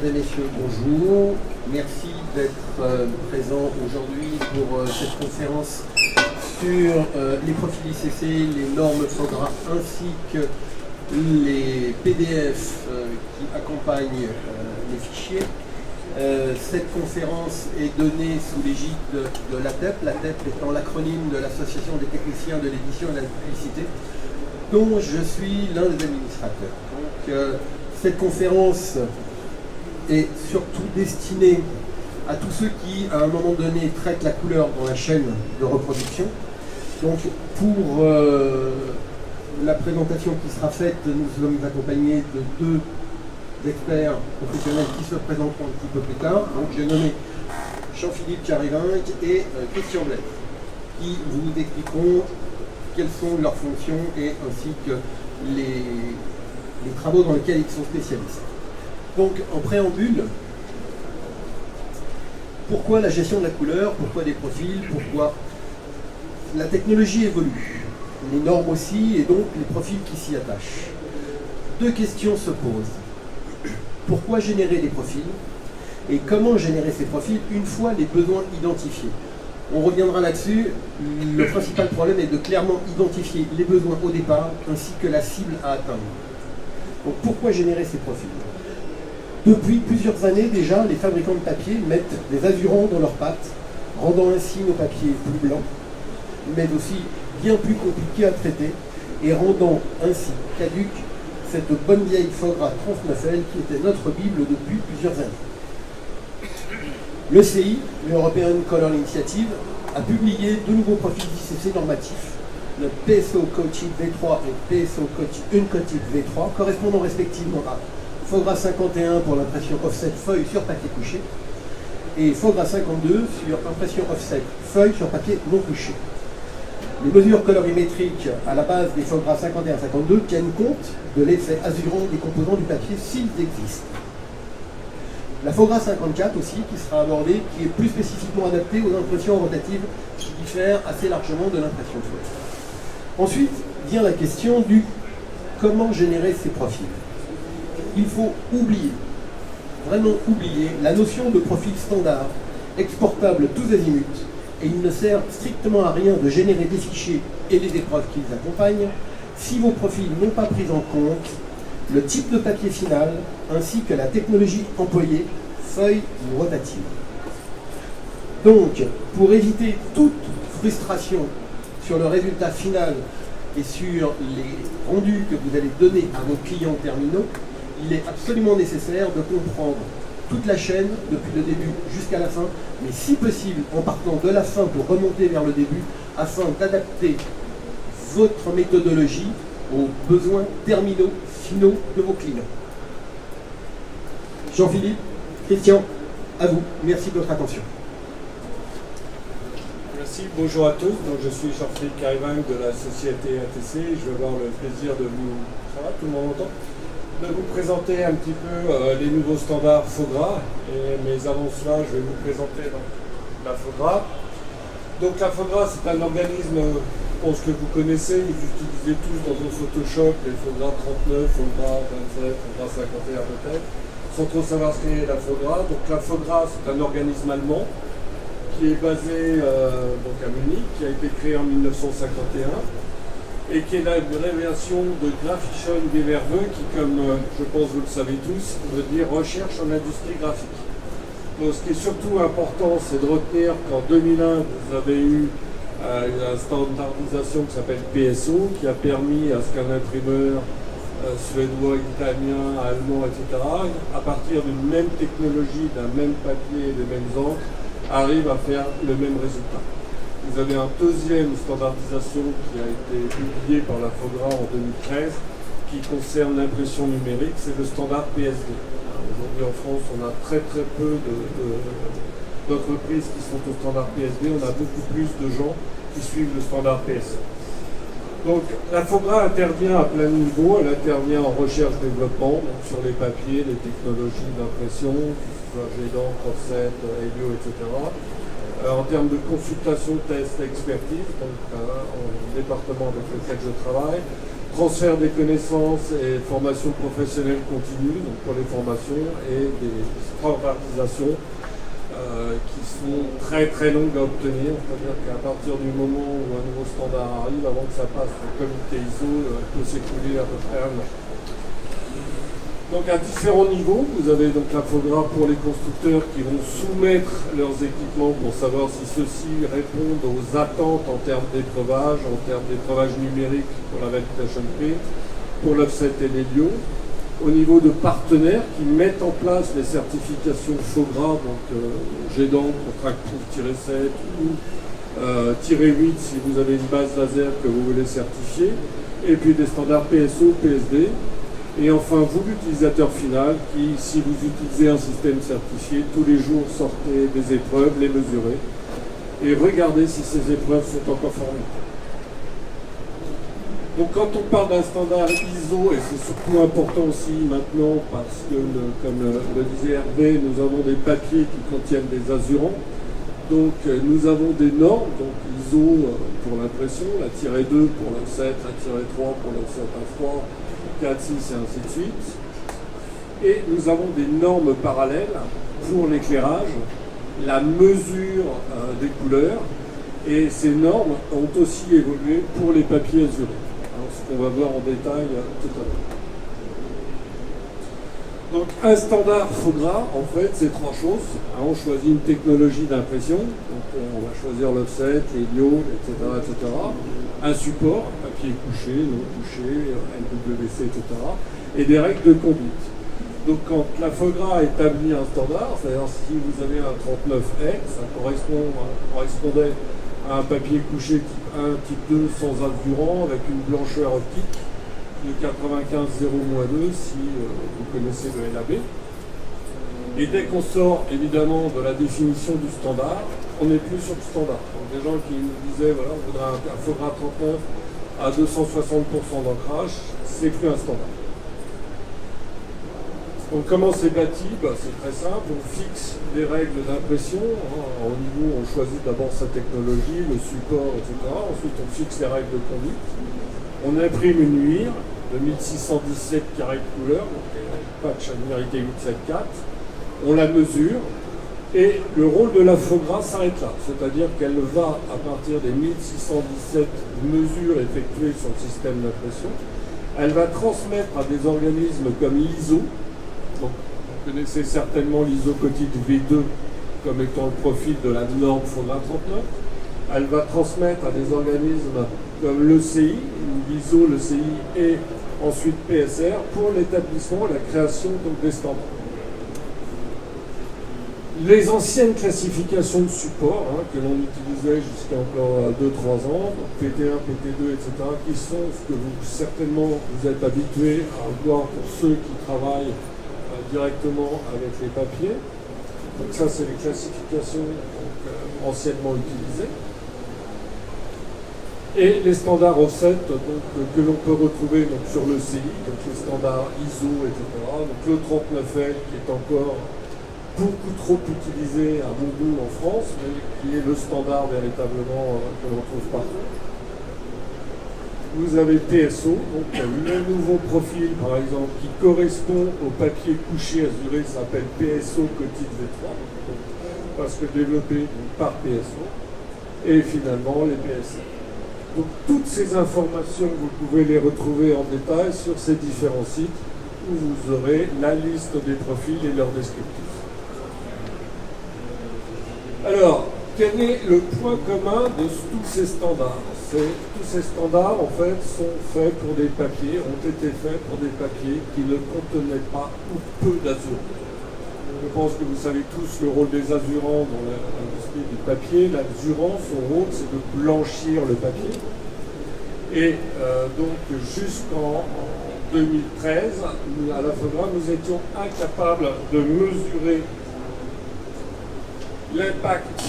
et messieurs, bonjour. Merci d'être présents aujourd'hui pour cette conférence sur les profils ICC, les normes FOGRA ainsi que les PDF qui accompagnent les fichiers. Cette conférence est donnée sous l'égide de l'ATEP, l'ATEP étant l'acronyme de l'Association des techniciens de l'édition et de la publicité, dont je suis l'un des administrateurs. Donc, cette conférence est surtout destinée à tous ceux qui, à un moment donné, traitent la couleur dans la chaîne de reproduction. Donc, pour la présentation qui sera faite, nous sommes accompagnés de deux experts professionnels qui se présenteront un petit peu plus tard. Donc, j'ai nommé Jean-Philippe Carivinck et Christian Blaise, qui vous expliqueront quelles sont leurs fonctions et ainsi que les travaux dans lesquels ils sont spécialistes. Donc, en préambule, pourquoi la gestion de la couleur? Pourquoi des profils? Pourquoi la technologie évolue? Les normes aussi, et donc les profils qui s'y attachent. Deux questions se posent. Pourquoi générer des profils? Et comment générer ces profils une fois les besoins identifiés? On reviendra là-dessus. Le principal problème est de clairement identifier les besoins au départ, ainsi que la cible à atteindre. Donc pourquoi générer ces profils? Depuis plusieurs années déjà, les fabricants de papier mettent des azurants dans leurs pattes, rendant ainsi nos papiers plus blancs, mais aussi bien plus compliqués à traiter, et rendant ainsi caduque cette bonne vieille FOGRA 39L qui était notre Bible depuis plusieurs années. Le CI, l'European Color Initiative, a publié deux nouveaux profils ICC normatifs, le PSO Coated V3 et PSO Uncoated V3, correspondant respectivement à FOGRA 51 pour l'impression offset feuille sur papier couché et FOGRA 52 sur impression offset feuille sur papier non couché. Les mesures colorimétriques à la base des FOGRA 51 et 52 tiennent compte de l'effet azurant des composants du papier s'ils existent. La FOGRA 54 aussi, qui sera abordée, qui est plus spécifiquement adaptée aux impressions rotatives qui diffèrent assez largement de l'impression feuille. Ensuite vient la question du comment générer ces profils. Il faut oublier, vraiment oublier, la notion de profil standard, exportable tous azimuts, et il ne sert strictement à rien de générer des fichiers et les épreuves qui les accompagnent si vos profils n'ont pas pris en compte le type de papier final ainsi que la technologie employée, feuille ou rotative. Donc, pour éviter toute frustration sur le résultat final et sur les rendus que vous allez donner à vos clients terminaux, il est absolument nécessaire de comprendre toute la chaîne, depuis le début jusqu'à la fin, mais si possible en partant de la fin pour remonter vers le début, afin d'adapter votre méthodologie aux besoins terminaux finaux de vos clients. Jean-Philippe, Christian, à vous. Merci de votre attention. Merci, bonjour à tous. Donc, je suis Jean-Philippe Carivinck de la société ATC. Je vais avoir le plaisir de vous... Ça va, tout le monde entend? De vous présenter un petit peu les nouveaux standards FOGRA. Mais avant cela, je vais vous présenter la FOGRA. Donc la FOGRA, c'est un organisme, je pense que vous connaissez, vous utilisez tous dans vos Photoshop, les FOGRA 39, FOGRA 27, FOGRA 51 peut-être, sans trop savoir ce qu'est la FOGRA. Donc la FOGRA, c'est un organisme allemand qui est basé donc à Munich, qui a été créé en 1951. Et qui est l'abréviation de Graphischen Gewerbe, qui, comme je pense vous le savez tous, veut dire recherche en industrie graphique. Donc, ce qui est surtout important, c'est de retenir qu'en 2001, vous avez eu une standardisation qui s'appelle PSO, qui a permis à ce qu'un imprimeur suédois, italien, allemand, etc., à partir d'une même technologie, d'un même papier et des mêmes encres, arrive à faire le même résultat. Vous avez un deuxième standardisation qui a été publié par la FOGRA en 2013 qui concerne l'impression numérique, c'est le standard PSD. Aujourd'hui en France, on a très peu d'entreprises qui sont au standard PSD, on a beaucoup plus de gens qui suivent le standard PSE. Donc la FOGRA intervient à plein niveau, elle intervient en recherche-développement sur les papiers, les technologies d'impression, jet d'encre, offset, helio, etc. En termes de consultation, test, expertise, donc un département avec lequel je travaille, transfert des connaissances et formation professionnelle continue, donc pour les formations, et des standardisations qui sont très très longues à obtenir. C'est-à-dire qu'à partir du moment où un nouveau standard arrive, avant que ça passe au comité ISO, il peut s'écouler à peu près un an. Donc à différents niveaux, vous avez donc l'infographe pour les constructeurs qui vont soumettre leurs équipements pour savoir si ceux-ci répondent aux attentes en termes d'épreuvage, numérique pour la validation print, pour l'offset et l'Helio. Au niveau de partenaires qui mettent en place les certifications FOGRA, donc GEDAN pour TRACPROOF-7 ou -8 si vous avez une base laser que vous voulez certifier, et puis des standards PSO, PSD. Et enfin, vous, l'utilisateur final, qui, si vous utilisez un système certifié, tous les jours sortez des épreuves, les mesurez, et regardez si ces épreuves sont en conformité. Donc quand on parle d'un standard ISO, et c'est surtout important aussi maintenant, parce que, comme le disait Hervé, nous avons des papiers qui contiennent des azurants. Donc nous avons des normes, donc ISO pour l'impression, la -2 pour l'offset, la -3 pour l'offset à froid, 4, 6 et ainsi de suite. Et nous avons des normes parallèles pour l'éclairage, la mesure des couleurs, et ces normes ont aussi évolué pour les papiers azurés. Alors, ce qu'on va voir en détail tout à l'heure. Donc un standard FOGRA, en fait, c'est trois choses. On choisit une technologie d'impression, donc on va choisir l'offset, l'Helio, etc., etc. Un support, papier couché, non couché, NWC, etc. Et des règles de conduite. Donc quand la FOGRA établit un standard, c'est-à-dire si vous avez un 39X, ça correspondait à un papier couché type 1, type 2 sans azurant avec une blancheur optique de 95,0-2 si vous connaissez le LAB. Et dès qu'on sort évidemment de la définition du standard, on n'est plus sur le standard. Donc des gens qui nous disaient voilà, on voudrait un FOGRA 39 à 260% d'ancrage, c'est plus un standard. Donc comment c'est bâti? C'est très simple, on fixe des règles d'impression. Au niveau, on choisit d'abord sa technologie, le support, etc. Ensuite, on fixe les règles de conduite. On imprime une UIR de 1617 carrés de couleur, donc patch numérité 874. On la mesure et le rôle de la FOGRA s'arrête là. C'est-à-dire qu'elle va, à partir des 1617 mesures effectuées sur le système d'impression, elle va transmettre à des organismes comme l'ISO. Donc, vous connaissez certainement l'ISO Cotide V2 comme étant le profil de la norme FOGRA 39. Elle va transmettre à des organismes comme l'ECI, l'ISO, l'ECI et ensuite PSR pour l'établissement et la création donc, des standards. Les anciennes classifications de support que l'on utilisait jusqu'à encore 2-3 ans, donc PT1, PT2, etc., qui sont ce que vous certainement vous êtes habitués à voir pour ceux qui travaillent directement avec les papiers. Donc ça, c'est les classifications anciennement utilisées. Et les standards offset que l'on peut retrouver donc, sur le CI, donc les standards ISO, etc. Donc le 39L qui est encore beaucoup trop utilisé à mon goût en France, mais qui est le standard véritablement que l'on trouve partout. Vous avez PSO, donc le nouveau profil par exemple qui correspond au papier couché azuré s'appelle PSO Cotide V3, parce que développé par PSO, et finalement les PSR. Donc toutes ces informations, vous pouvez les retrouver en détail sur ces différents sites où vous aurez la liste des profils et leurs descriptifs. Alors, quel est le point commun de tous ces standards? Tous ces standards, en fait, sont faits pour des papiers, ont été faits pour des papiers qui ne contenaient pas ou peu d'azurant. Je pense que vous savez tous le rôle des azurants dans l'industrie du papier. L'azurant, son rôle, c'est de blanchir le papier. Et donc, jusqu'en 2013, à la FOGRA, nous étions incapables de mesurer l'impact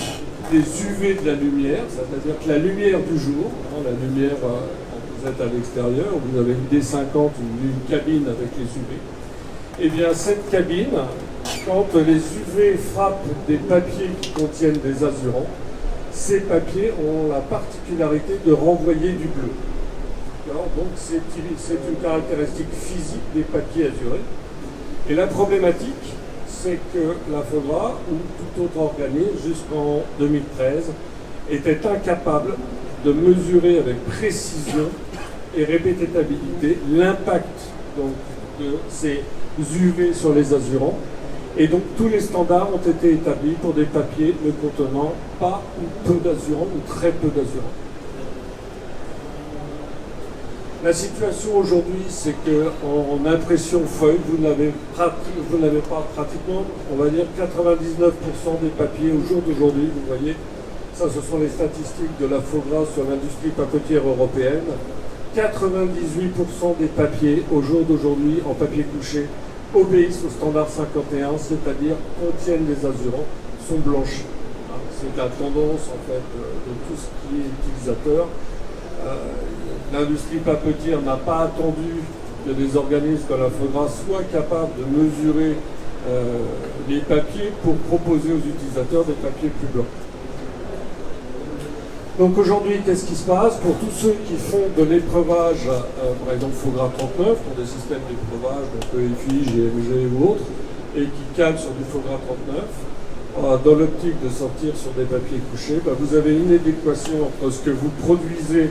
des UV de la lumière, c'est-à-dire que la lumière du jour, la lumière quand vous êtes à l'extérieur, vous avez une D50, une cabine avec les UV, et bien cette cabine, quand les UV frappent des papiers qui contiennent des azurants, ces papiers ont la particularité de renvoyer du bleu. Donc c'est une caractéristique physique des papiers azurés. Et la problématique, c'est que la FOGRA, ou tout autre organisme, jusqu'en 2013, était incapable de mesurer avec précision et répétabilité l'impact de ces UV sur les azurants. Et donc tous les standards ont été établis pour des papiers ne contenant pas ou peu d'azurants ou très peu d'azurants. La situation aujourd'hui, c'est qu'en impression feuille, vous n'avez pas pratiquement, on va dire, 99% des papiers au jour d'aujourd'hui. Vous voyez, ça ce sont les statistiques de la FOGRA sur l'industrie papetière européenne. 98% des papiers au jour d'aujourd'hui en papier couché obéissent au standard 51, c'est-à-dire contiennent des azurants, sont blanchis. C'est la tendance en fait de tout ce qui est utilisateur. L'industrie papetière n'a pas attendu que des organismes comme la FOGRA soient capables de mesurer les papiers pour proposer aux utilisateurs des papiers plus blancs. Donc aujourd'hui, qu'est-ce qui se passe? Pour tous ceux qui font de l'épreuvage, par exemple FOGRA 39, pour des systèmes d'épreuvage, donc EFI, GMG ou autres, et qui calent sur du FOGRA 39, dans l'optique de sortir sur des papiers couchés, vous avez une adéquation entre ce que vous produisez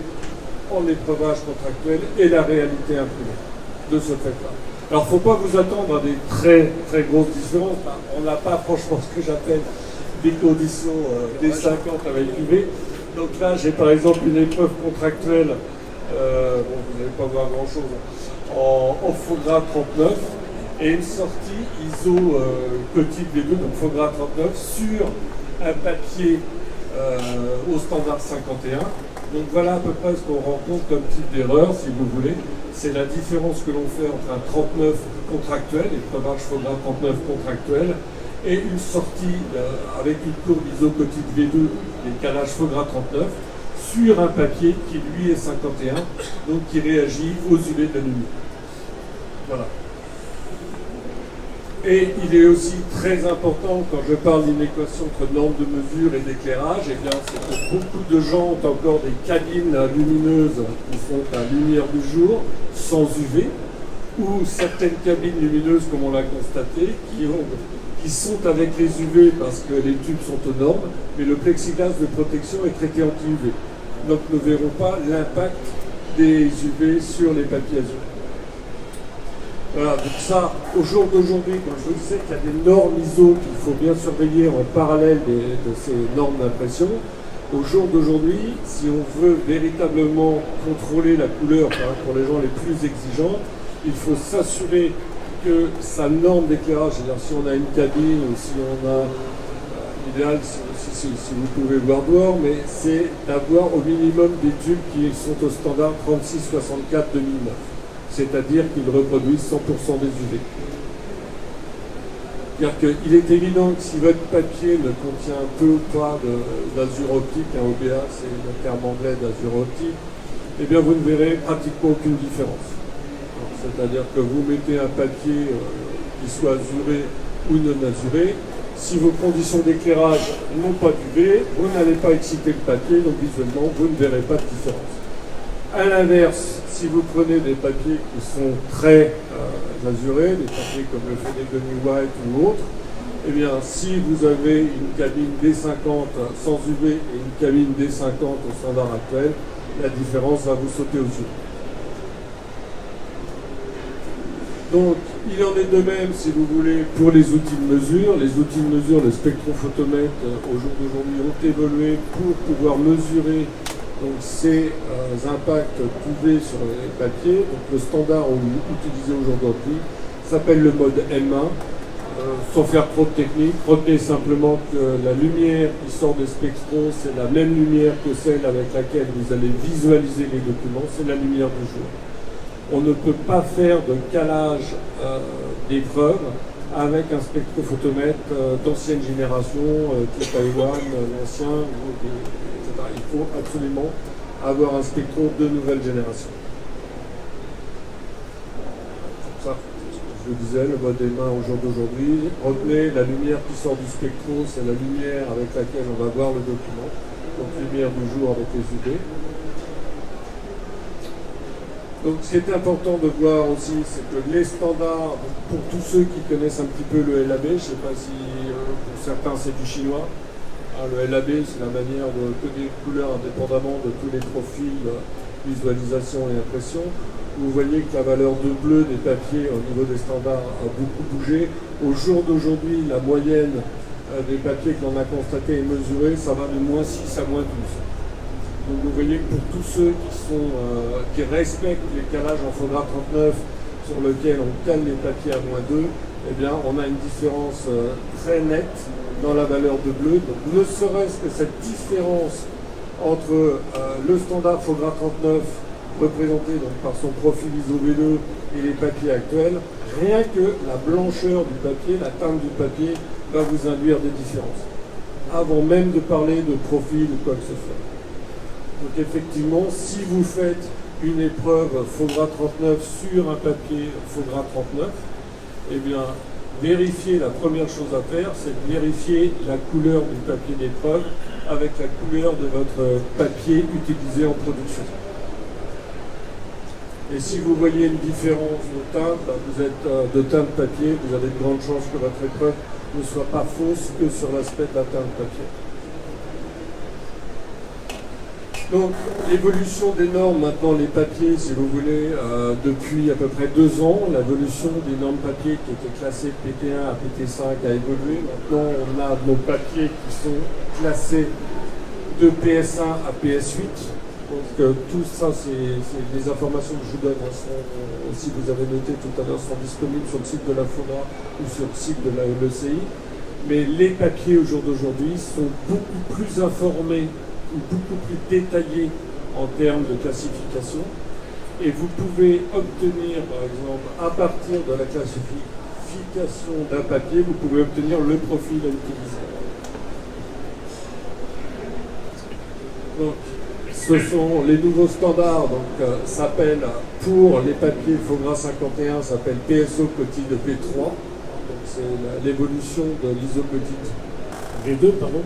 en épreuvage contractuel et la réalité imprimée de ce fait-là. Alors, il ne faut pas vous attendre à des très très grosses différences. On n'a pas franchement ce que j'appelle des conditions des 50 avec UV. Donc là, j'ai par exemple une épreuve contractuelle, vous n'allez pas voir grand-chose, en FOGRA 39 et une sortie ISO petite V2, donc FOGRA 39, sur un papier au standard 51. Donc voilà à peu près ce qu'on rencontre comme type d'erreur, si vous voulez. C'est la différence que l'on fait entre un 39 contractuel, l'épreuvage FOGRA 39 contractuel, et une sortie avec une courbe ISO petite V2, les calages FOGRA 39, sur un papier qui lui est 51, donc qui réagit aux UV de la lumière. Voilà. Et il est aussi très important, quand je parle d'inéquation entre normes de mesure et d'éclairage, eh bien, c'est que beaucoup de gens ont encore des cabines lumineuses qui font la lumière du jour, sans UV, ou certaines cabines lumineuses, comme on l'a constaté, qui sont avec les UV parce que les tubes sont aux normes, mais le plexiglas de protection est traité anti-UV. Donc nous ne verrons pas l'impact des UV sur les papiers azurés. Voilà, donc ça, au jour d'aujourd'hui, comme je vous disais, qu'il y a des normes ISO qu'il faut bien surveiller en parallèle de ces normes d'impression. Au jour d'aujourd'hui, si on veut véritablement contrôler la couleur pour les gens les plus exigeants, il faut s'assurer que sa norme d'éclairage, c'est-à-dire si on a une cabine ou si on a, l'idéal, si vous pouvez voir dehors, mais c'est d'avoir au minimum des tubes qui sont au standard 3664-2009. C'est-à-dire qu'ils reproduisent 100% des UV. C'est-à-dire qu'il est évident que si votre papier ne contient peu ou pas d'azur optique, un OBA c'est le terme anglais d'azur optique, eh bien vous ne verrez pratiquement aucune différence. C'est-à-dire que vous mettez un papier qui soit azuré ou non azuré, si vos conditions d'éclairage n'ont pas d'UV, vous n'allez pas exciter le papier, donc visuellement vous ne verrez pas de différence. A l'inverse, si vous prenez des papiers qui sont très azurés, des papiers comme le Finnegan White ou autre, eh bien, si vous avez une cabine D50 sans UV et une cabine D50 au standard actuel, la différence va vous sauter aux yeux. Donc, il en est de même, si vous voulez, pour les outils de mesure. Les outils de mesure, le spectrophotomètre, au jour d'aujourd'hui, ont évolué pour pouvoir mesurer donc, ces impacts UV sur les papiers. Donc, le standard utilisé aujourd'hui s'appelle le mode M1. Sans faire trop de technique, retenez simplement que la lumière qui sort des spectros, c'est la même lumière que celle avec laquelle vous allez visualiser les documents, c'est la lumière du jour. On ne peut pas faire de calage d'épreuves avec un spectrophotomètre d'ancienne génération, type Taïwan, l'ancien, etc. Il faut absolument avoir un spectro de nouvelle génération. Ça, je vous disais, le mode M1 au jour d'aujourd'hui, retenez la lumière qui sort du spectro, c'est la lumière avec laquelle on va voir le document, donc lumière du jour avec les UV. Donc ce qui est important de voir aussi, c'est que les standards, pour tous ceux qui connaissent un petit peu le LAB, je ne sais pas si pour certains c'est du chinois, le LAB c'est la manière de coder les couleurs indépendamment de tous les profils, visualisation et impression. Vous voyez que la valeur de bleu des papiers au niveau des standards a beaucoup bougé. Au jour d'aujourd'hui, la moyenne des papiers que l'on a constaté et mesuré, ça va de -6 à -12. Donc vous voyez que pour tous ceux qui respectent les calages en FOGRA 39 sur lequel on cale les papiers à -2, eh bien on a une différence très nette dans la valeur de bleu. Donc ne serait-ce que cette différence entre le standard FOGRA 39 représenté donc, par son profil ISO V2 et les papiers actuels, rien que la blancheur du papier, la teinte du papier va vous induire des différences, avant même de parler de profil ou quoi que ce soit. Donc effectivement, si vous faites une épreuve FOGRA 39 sur un papier FOGRA 39, eh bien, vérifier, la première chose à faire, c'est de vérifier la couleur du papier d'épreuve avec la couleur de votre papier utilisé en production. Et si vous voyez une différence de teinte, vous êtes de teinte papier, vous avez de grandes chances que votre épreuve ne soit pas fausse que sur l'aspect de la teinte papier. Donc, l'évolution des normes, maintenant les papiers, si vous voulez, depuis à peu près 2 ans, l'évolution des normes papier qui étaient classées PT1 à PT5 a évolué. Maintenant, on a nos papiers qui sont classés de PS1 à PS8. Donc, tout ça, c'est des informations que je vous donne. Si vous avez noté tout à l'heure, sont disponibles sur le site de la FOGRA ou sur le site de la LECI. Mais les papiers au jour d'aujourd'hui sont beaucoup plus informés ou beaucoup plus détaillé en termes de classification. Et vous pouvez obtenir, par exemple, à partir de la classification d'un papier, vous pouvez obtenir le profil à utiliser. Donc, ce sont les nouveaux standards, donc s'appellent, pour les papiers FOGRA 51, s'appelle PSO Petit de P3. Donc c'est l'évolution de l'ISO Petit V2, pardon.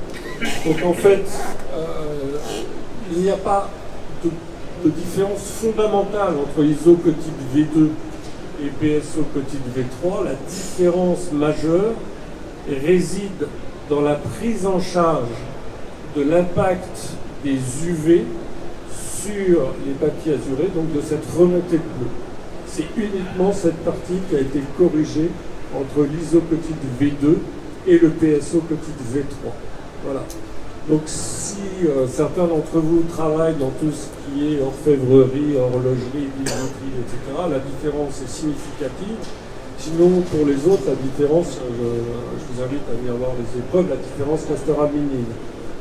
Donc en fait, il n'y a pas de différence fondamentale entre ISO Petit V2 et PSO Petit V3. La différence majeure réside dans la prise en charge de l'impact des UV sur les papiers azurés, donc de cette remontée de bleu. C'est uniquement cette partie qui a été corrigée entre l'ISO Petit V2 et le PSO Petit V3. Voilà. Donc si certains d'entre vous travaillent dans tout ce qui est orfèvrerie, horlogerie, bijouterie, etc., la différence est significative. Sinon, pour les autres, la différence, je vous invite à venir voir les épreuves, la différence restera minime.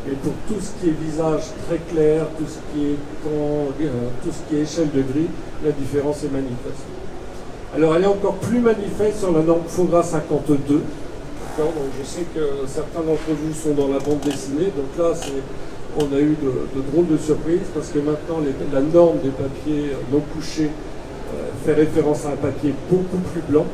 Et pour tout ce qui est visage très clair, tout ce qui est échelle de gris, la différence est manifeste. Alors elle est encore plus manifeste sur la norme FOGRA 52. Donc je sais que certains d'entre vous sont dans la bande dessinée, donc là on a eu de drôles de surprises parce que maintenant la norme des papiers non couchés fait référence à un papier beaucoup plus blanc.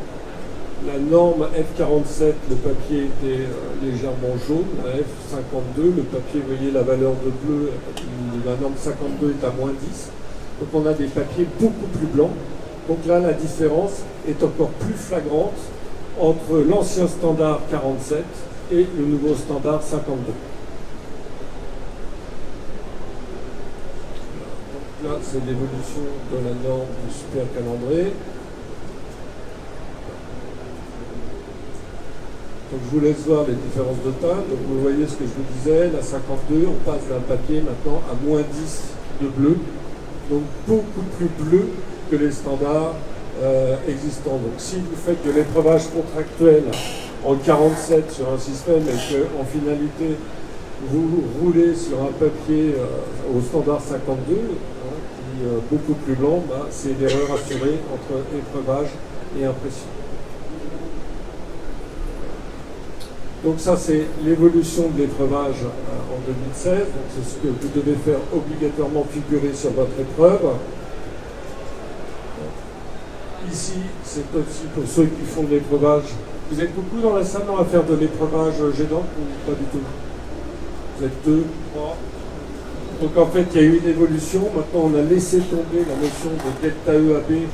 La norme F47, le papier était légèrement jaune. La F52, le papier, vous voyez la valeur de bleu, la norme 52 est à -10. Donc on a des papiers beaucoup plus blancs. Donc là, la différence est encore plus flagrante entre l'ancien standard 47 et le nouveau standard 52. Donc là, c'est l'évolution de la norme du super calendrier. Donc je vous laisse voir les différences de teinte. Donc vous voyez ce que je vous disais, la 52, on passe d'un papier maintenant à -10 de bleu. Donc beaucoup plus bleu que les standards existants. Donc si vous faites de l'épreuvage contractuel en 47 sur un système et qu'en finalité vous roulez sur un papier au standard 52, qui est beaucoup plus blanc, c'est l'erreur assurée entre épreuvage et impression. Donc ça, c'est l'évolution de l'épreuvage en 2016. Donc c'est ce que vous devez faire obligatoirement figurer sur votre épreuve. Ici, c'est aussi pour ceux qui font de l'épreuvage. Vous êtes beaucoup dans la salle à faire de l'épreuvage jet d'encre ou pas du tout? Vous êtes 2, 3. Donc en fait, il y a eu une évolution. Maintenant, on a laissé tomber la notion de delta EAB,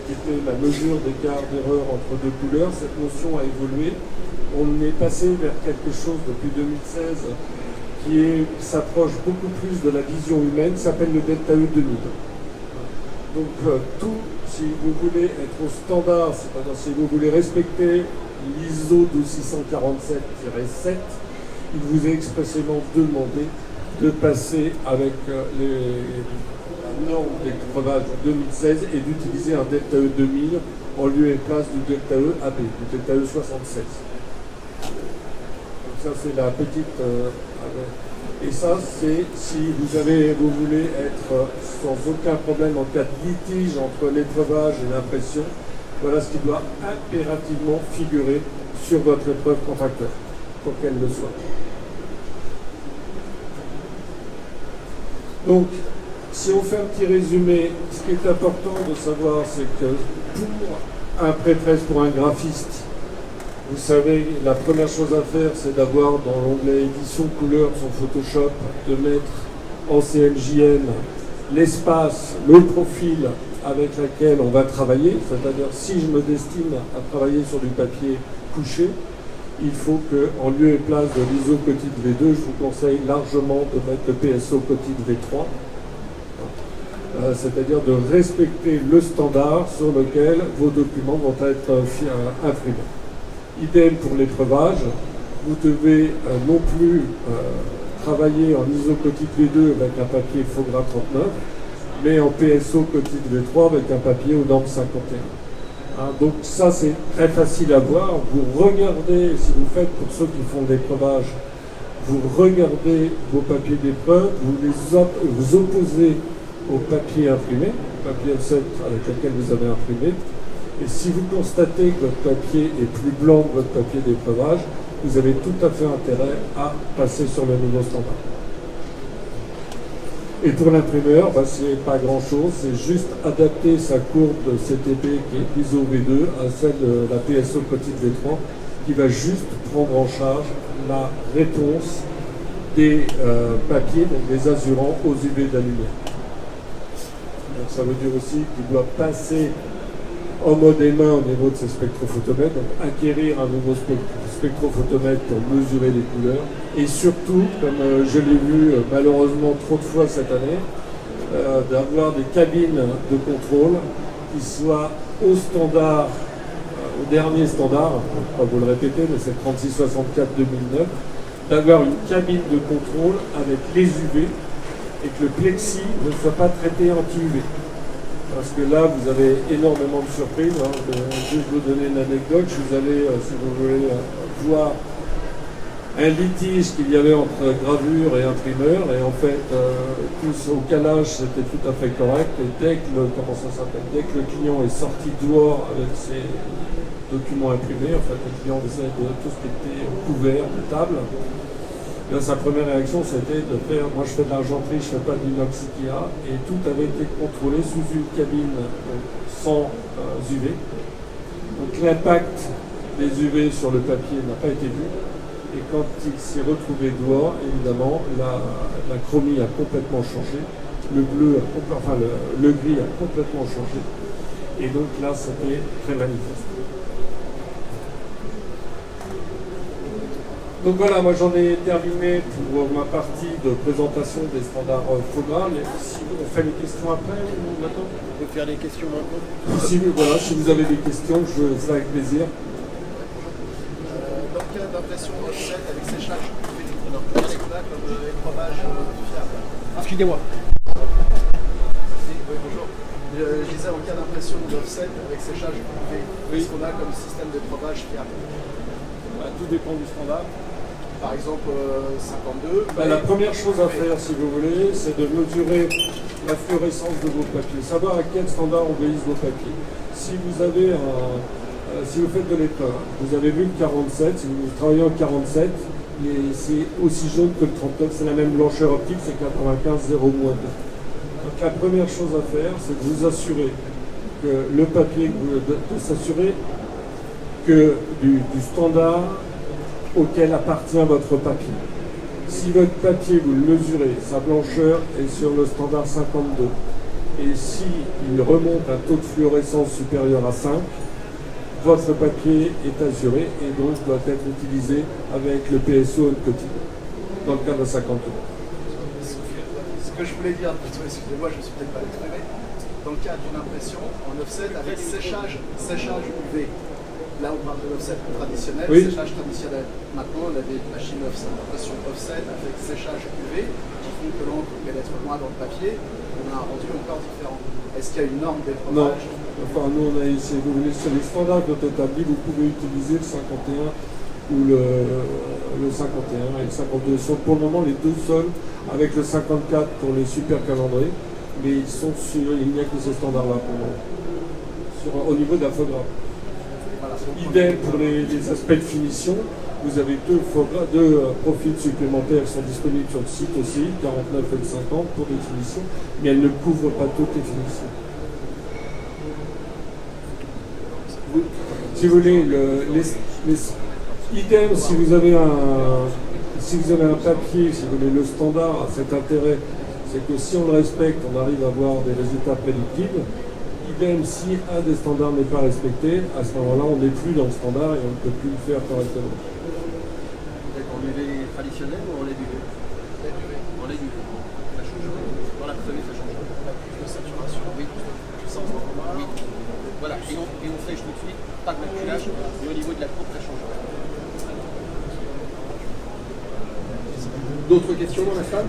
qui était la mesure d'écart d'erreur entre deux couleurs. Cette notion a évolué. On est passé vers quelque chose depuis 2016 qui s'approche beaucoup plus de la vision humaine, qui s'appelle le delta E 2000. Donc tout, si vous voulez être au standard, c'est-à-dire si vous voulez respecter l'ISO 12647-7, il vous est expressément demandé de passer avec la norme d'écrevage 2016 et d'utiliser un delta E 2000 en lieu et place du delta E AB, du delta E 76. Donc ça c'est la petite... et ça c'est si vous voulez être sans aucun problème en cas de litige entre l'écrevage et l'impression, voilà ce qui doit impérativement figurer sur votre épreuve contracteur, pour qu'elle le soit. Donc, si on fait un petit résumé, ce qui est important de savoir, c'est que pour un prêtresse, pour un graphiste, vous savez, la première chose à faire, c'est d'avoir dans l'onglet édition couleur sur Photoshop, de mettre en CLJN l'espace, le profil avec lequel on va travailler, c'est-à-dire si je me destine à travailler sur du papier couché, il faut qu'en lieu et place de l'ISO Cotide V2, je vous conseille largement de mettre le PSO Cotide V3, c'est-à-dire de respecter le standard sur lequel vos documents vont être imprimés. Idem pour l'écrevage, vous devez non plus travailler en ISO Cotide V2 avec un papier Fogra 39, mais en PSO Cotide V3 avec un papier aux normes 51. Donc ça c'est très facile à voir. Vous regardez, si vous faites pour ceux qui font l'écrevage, vous regardez vos papiers d'épreuve, vous opposez au papier imprimé, papier offset avec lequel vous avez imprimé, et si vous constatez que votre papier est plus blanc que votre papier d'épreuvage, vous avez tout à fait intérêt à passer sur le nouveau standard. Et pour l'imprimeur, c'est pas grand-chose, c'est juste adapter sa courbe de CTP qui est ISO V2 à celle de la PSO Cotide V3 qui va juste prendre en charge la réponse des papiers, donc des azurants aux UV de la lumière. Donc ça veut dire aussi qu'il doit passer en mode aimant au niveau de ses spectrophotomètres, donc acquérir un nouveau spectrophotomètre pour mesurer les couleurs, et surtout, comme je l'ai vu malheureusement trop de fois cette année, d'avoir des cabines de contrôle qui soient au standard, au dernier standard, je ne vais pas vous le répéter, mais c'est 3664-2009, d'avoir une cabine de contrôle avec les UV et que le plexi ne soit pas traité anti-UV. Parce que là, vous avez énormément de surprises. Je vais juste vous donner une anecdote. Je suis allé, si vous voulez, voir un litige qu'il y avait entre gravure et imprimeur. Et en fait, tous au calage, c'était tout à fait correct. Et dès que dès que le client est sorti dehors avec ses documents imprimés, en fait, le client faisait de tout ce qui était couvert, de table. Là, sa première réaction, c'était de faire, moi je fais de l'argenterie, je ne fais pas de l'inox Ikea, et tout avait été contrôlé sous une cabine sans UV. Donc l'impact des UV sur le papier n'a pas été vu, et quand il s'est retrouvé dehors, évidemment, la chromie a complètement changé, le bleu, le gris a complètement changé, et donc là, c'était très manifeste. Donc voilà, moi j'en ai terminé pour ma partie de présentation des standards Fogra. Si on fait les questions après ou maintenant? On peut faire les questions maintenant. Si vous avez des questions, je ferai avec plaisir. Dans le cas d'impression offset avec séchage, quel est là comme écrevage fiable? Excusez-moi. Bonjour. Je disais en cas d'impression d'offset avec séchage, qu'est-ce qu'on a comme système d'écrevage fiable? Tout dépend du standard. Par exemple 52. La première chose à faire, si vous voulez, c'est de mesurer la fluorescence de vos papiers, savoir à quel standard obéissent vos papiers. Si vous avez si vous faites de l'épreuve, vous avez vu le 47, si vous travaillez en 47, c'est aussi jaune que le 39, c'est la même blancheur optique, c'est 95 0-2. Donc la première chose à faire, c'est de vous assurer que le papier, de s'assurer que du standard auquel appartient votre papier. Si votre papier, vous le mesurez, sa blancheur est sur le standard 52, et s'il remonte un taux de fluorescence supérieur à 5, votre papier est assuré et donc doit être utilisé avec le PSO quotidien, dans le cadre de 50 euros. Ce que je voulais dire, excusez-moi, je ne me suis peut-être pas exprimé, dans le cadre d'une impression en offset avec séchage UV. Là, on parle de l'offset traditionnel, oui. Séchage traditionnel. Maintenant, on a des machines d'impression offset avec séchage UV qui font que l'encre pénètre moins dans le papier. On a un rendu encore différent. Est-ce qu'il y a une norme d'épreuvage? Non. Enfin, nous, on a essayé, vous venez sur les standards d'autotabli, vous pouvez utiliser le 51 ou le 51 et le 52. Sont pour le moment les deux seuls, avec le 54 pour les super calendriers, mais ils sont sur, il n'y a que ces standards-là pour le moment, au niveau de la foie gras. Voilà, Idem pour les aspects de finition, vous avez deux profils supplémentaires qui sont disponibles sur le site aussi, 49 et 50 pour des finitions, mais elles ne couvrent pas toutes les finitions. Si vous voulez, idem, si vous avez un papier, si vous voulez, le standard a cet intérêt, c'est que si on le respecte, on arrive à avoir des résultats prédictibles. Idem, si un des standards n'est pas respecté, à ce moment-là, on n'est plus dans le standard et on ne peut plus le faire correctement. En UV traditionnel ou en LED UV? En LED UV. Ça change. Dans la feuille, ça change. plus de saturation, Oui. puissance de combat. Oui. Voilà, et on sèche tout de suite, pas de maculage, mais au niveau de la coupe, ça change. D'autres questions dans la salle?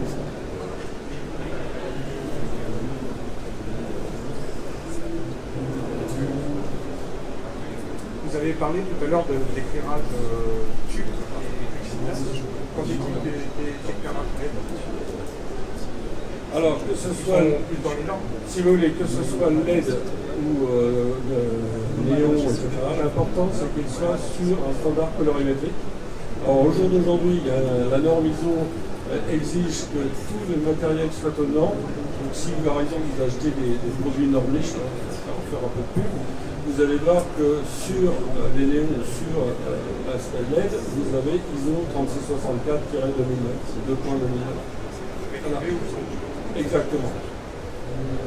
Vous avez parlé tout à l'heure de l'éclairage tube et quand j'ai dit des éclairages LED. Alors, que ce soit, dans les normes. si vous voulez, que ce soit LED ou néon, etc., l'important c'est qu'il soit sur un standard colorimétrique. Alors, au jour d'aujourd'hui, la norme ISO exige que tout le matériel soit aux normes. Donc, si par exemple vous achetez des produits Normlich, on va faire un peu de pub, vous allez voir que sur les néons, sur l'aspect LED, vous avez ISO 3664-2009, c'est 2.2009. Voilà. Exactement.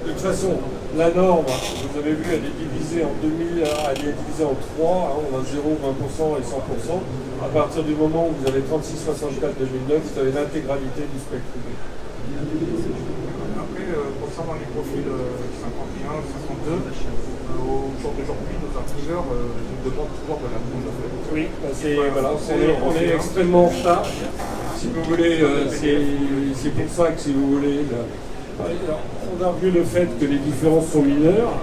De toute façon, la norme, vous avez vu, elle est divisée en 2000, elle est divisée en 3, on a 0, 20% et 100%. À partir du moment où vous avez 3664-2009, vous avez l'intégralité du spectre. Après, concernant les profils 51, 52, au jour d'aujourd'hui, nos imprimeurs nous demandent toujours de la mise en fait. Oui, voilà, on est extrêmement en retard. Si vous voulez, c'est pour ça que si vous voulez, on argue le fait que les différences sont mineures.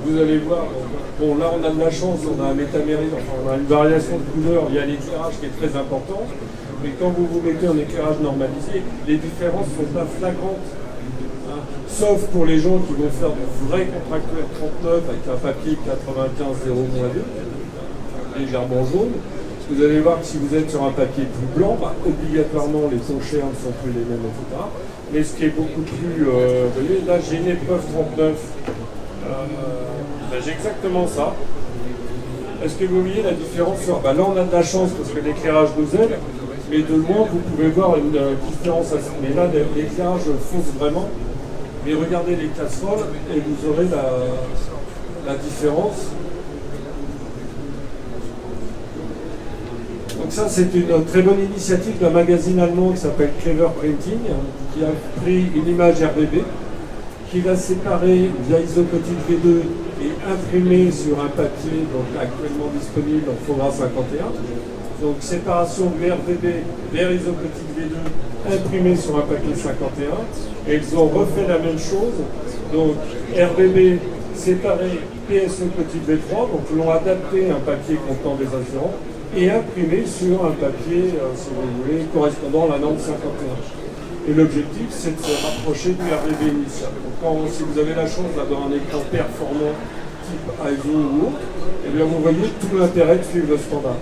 Vous allez voir, bon là on a de la chance, on a un métamérique, enfin on a une variation de couleur, il y a l'éclairage qui est très important, mais quand vous vous mettez en éclairage normalisé, les différences ne sont pas flagrantes. Hein. Sauf pour les gens qui vont faire du vrai contracteur 39 avec un papier 95-0-2, légèrement jaune. Vous allez voir que si vous êtes sur un papier plus blanc, obligatoirement les taux chers ne sont plus les mêmes, etc. Mais ce qui est beaucoup plus... vous voyez, là j'ai une épreuve 39, j'ai exactement ça. Est-ce que vous voyez la différence? Là on a de la chance parce que l'éclairage nous aide, mais de loin vous pouvez voir une différence. Mais là l'éclairage fonce vraiment. Mais regardez les casseroles et vous aurez la différence. Donc ça, c'est une très bonne initiative d'un magazine allemand qui s'appelle Clever Printing, qui a pris une image RBB, qui l'a séparée via isopotite V2 et imprimée sur un papier donc actuellement disponible en Fogra 51. Donc séparation de RBB vers isopotite V2 imprimée sur un papier 51. Et ils ont refait la même chose. Donc RBB séparé PSE petit V3, donc l'ont adapté à un papier contenant des assurants et imprimé sur un papier, si vous voulez, correspondant à la norme 51. Et l'objectif, c'est de se rapprocher du RBB initial. Donc si vous avez la chance d'avoir un écran performant type ISO ou autre, eh bien vous voyez tout l'intérêt de suivre le standard.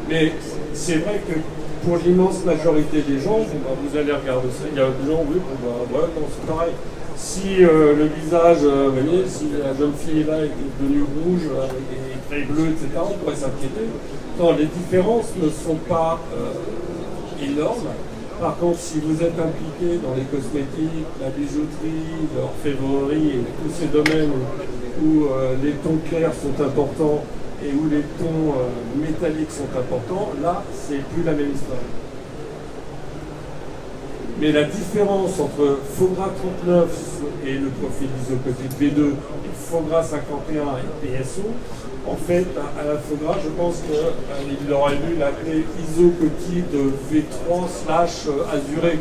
Mais c'est vrai que pour l'immense majorité des gens, vous allez regarder ça, il y a des gens, oui, c'est pareil. Si le visage, vous voyez, si la jeune fille là est devenue rouge, et très bleue, etc., on pourrait s'inquiéter. Non, les différences ne sont pas énorme. Par contre, si vous êtes impliqué dans les cosmétiques, la bijouterie, l'orfèvrerie et tous ces domaines où les tons clairs sont importants et où les tons métalliques sont importants, là, c'est plus la même histoire. Mais la différence entre Fogra 39 et le profil isocotite V2 et Fogra 51 et PSO, en fait, à la Fogra, je pense qu'il aurait dû l'appeler isocotite V3/azuré,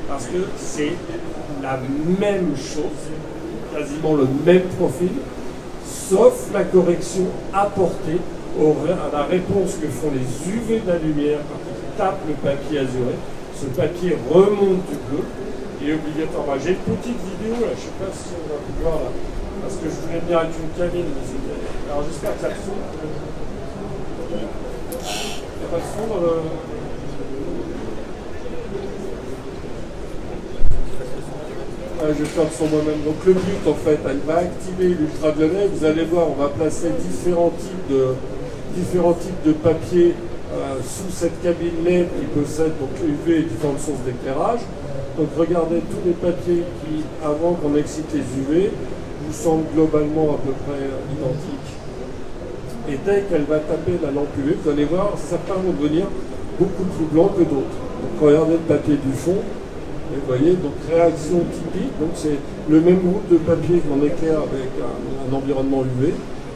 parce que c'est la même chose, quasiment le même profil, sauf la correction apportée à la réponse que font les UV de la lumière quand ils tapent le papier azuré. Ce papier remonte du bleu et obligatoirement. J'ai une petite vidéo là, je ne sais pas si on va pouvoir là, parce que je voulais venir avec une cabine. Alors j'espère que ça sonne. Il n'y a pas de son dans le... Ouais, je vais faire le son moi-même. Donc le but en fait, elle va activer l'ultraviolet. Vous allez voir, on va placer différents types de papier sous cette cabine LED qui possède donc UV et différentes sources d'éclairage. Donc regardez tous les papiers qui, avant qu'on excite les UV, vous semblent globalement à peu près identiques. Et dès qu'elle va taper la lampe UV, vous allez voir, certains vont devenir beaucoup plus blancs que d'autres. Donc regardez le papier du fond, et vous voyez, donc réaction typique, donc c'est le même groupe de papier qu'on éclaire avec un environnement UV.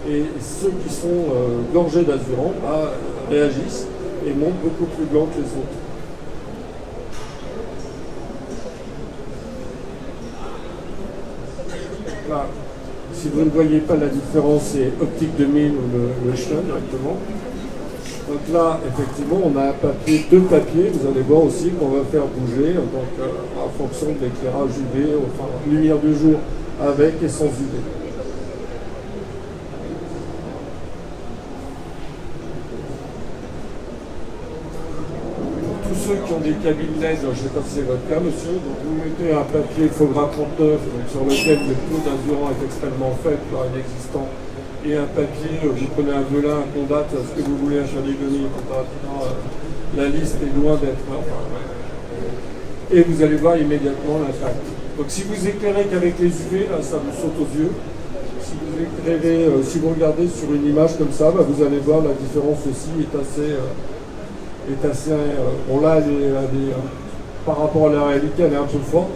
Et ceux qui sont gorgés d'azurant réagissent et montent beaucoup plus blancs que les autres. Là, si vous ne voyez pas la différence, c'est Optique 2000 ou le Schnell directement. Donc là, effectivement, on a un papier, deux papiers, vous allez voir aussi qu'on va faire bouger donc, en fonction de l'éclairage UV, enfin lumière du jour avec et sans UV. Ceux qui ont des cabines LED, je ne sais pas si c'est votre cas, monsieur, donc vous mettez un papier Fogra 39 donc sur lequel le taux d'azurant est extrêmement faible par inexistant, et un papier, vous prenez un velin, un Condat, ce que vous voulez, un Chaligoni, la liste est loin d'être. Et vous allez voir immédiatement l'impact. Donc si vous éclairez qu'avec les UV, là, ça vous saute aux yeux. Si vous éclairez, si vous regardez sur une image comme ça, vous allez voir la différence aussi est assez bon là, par rapport à la réalité, elle est un peu forte,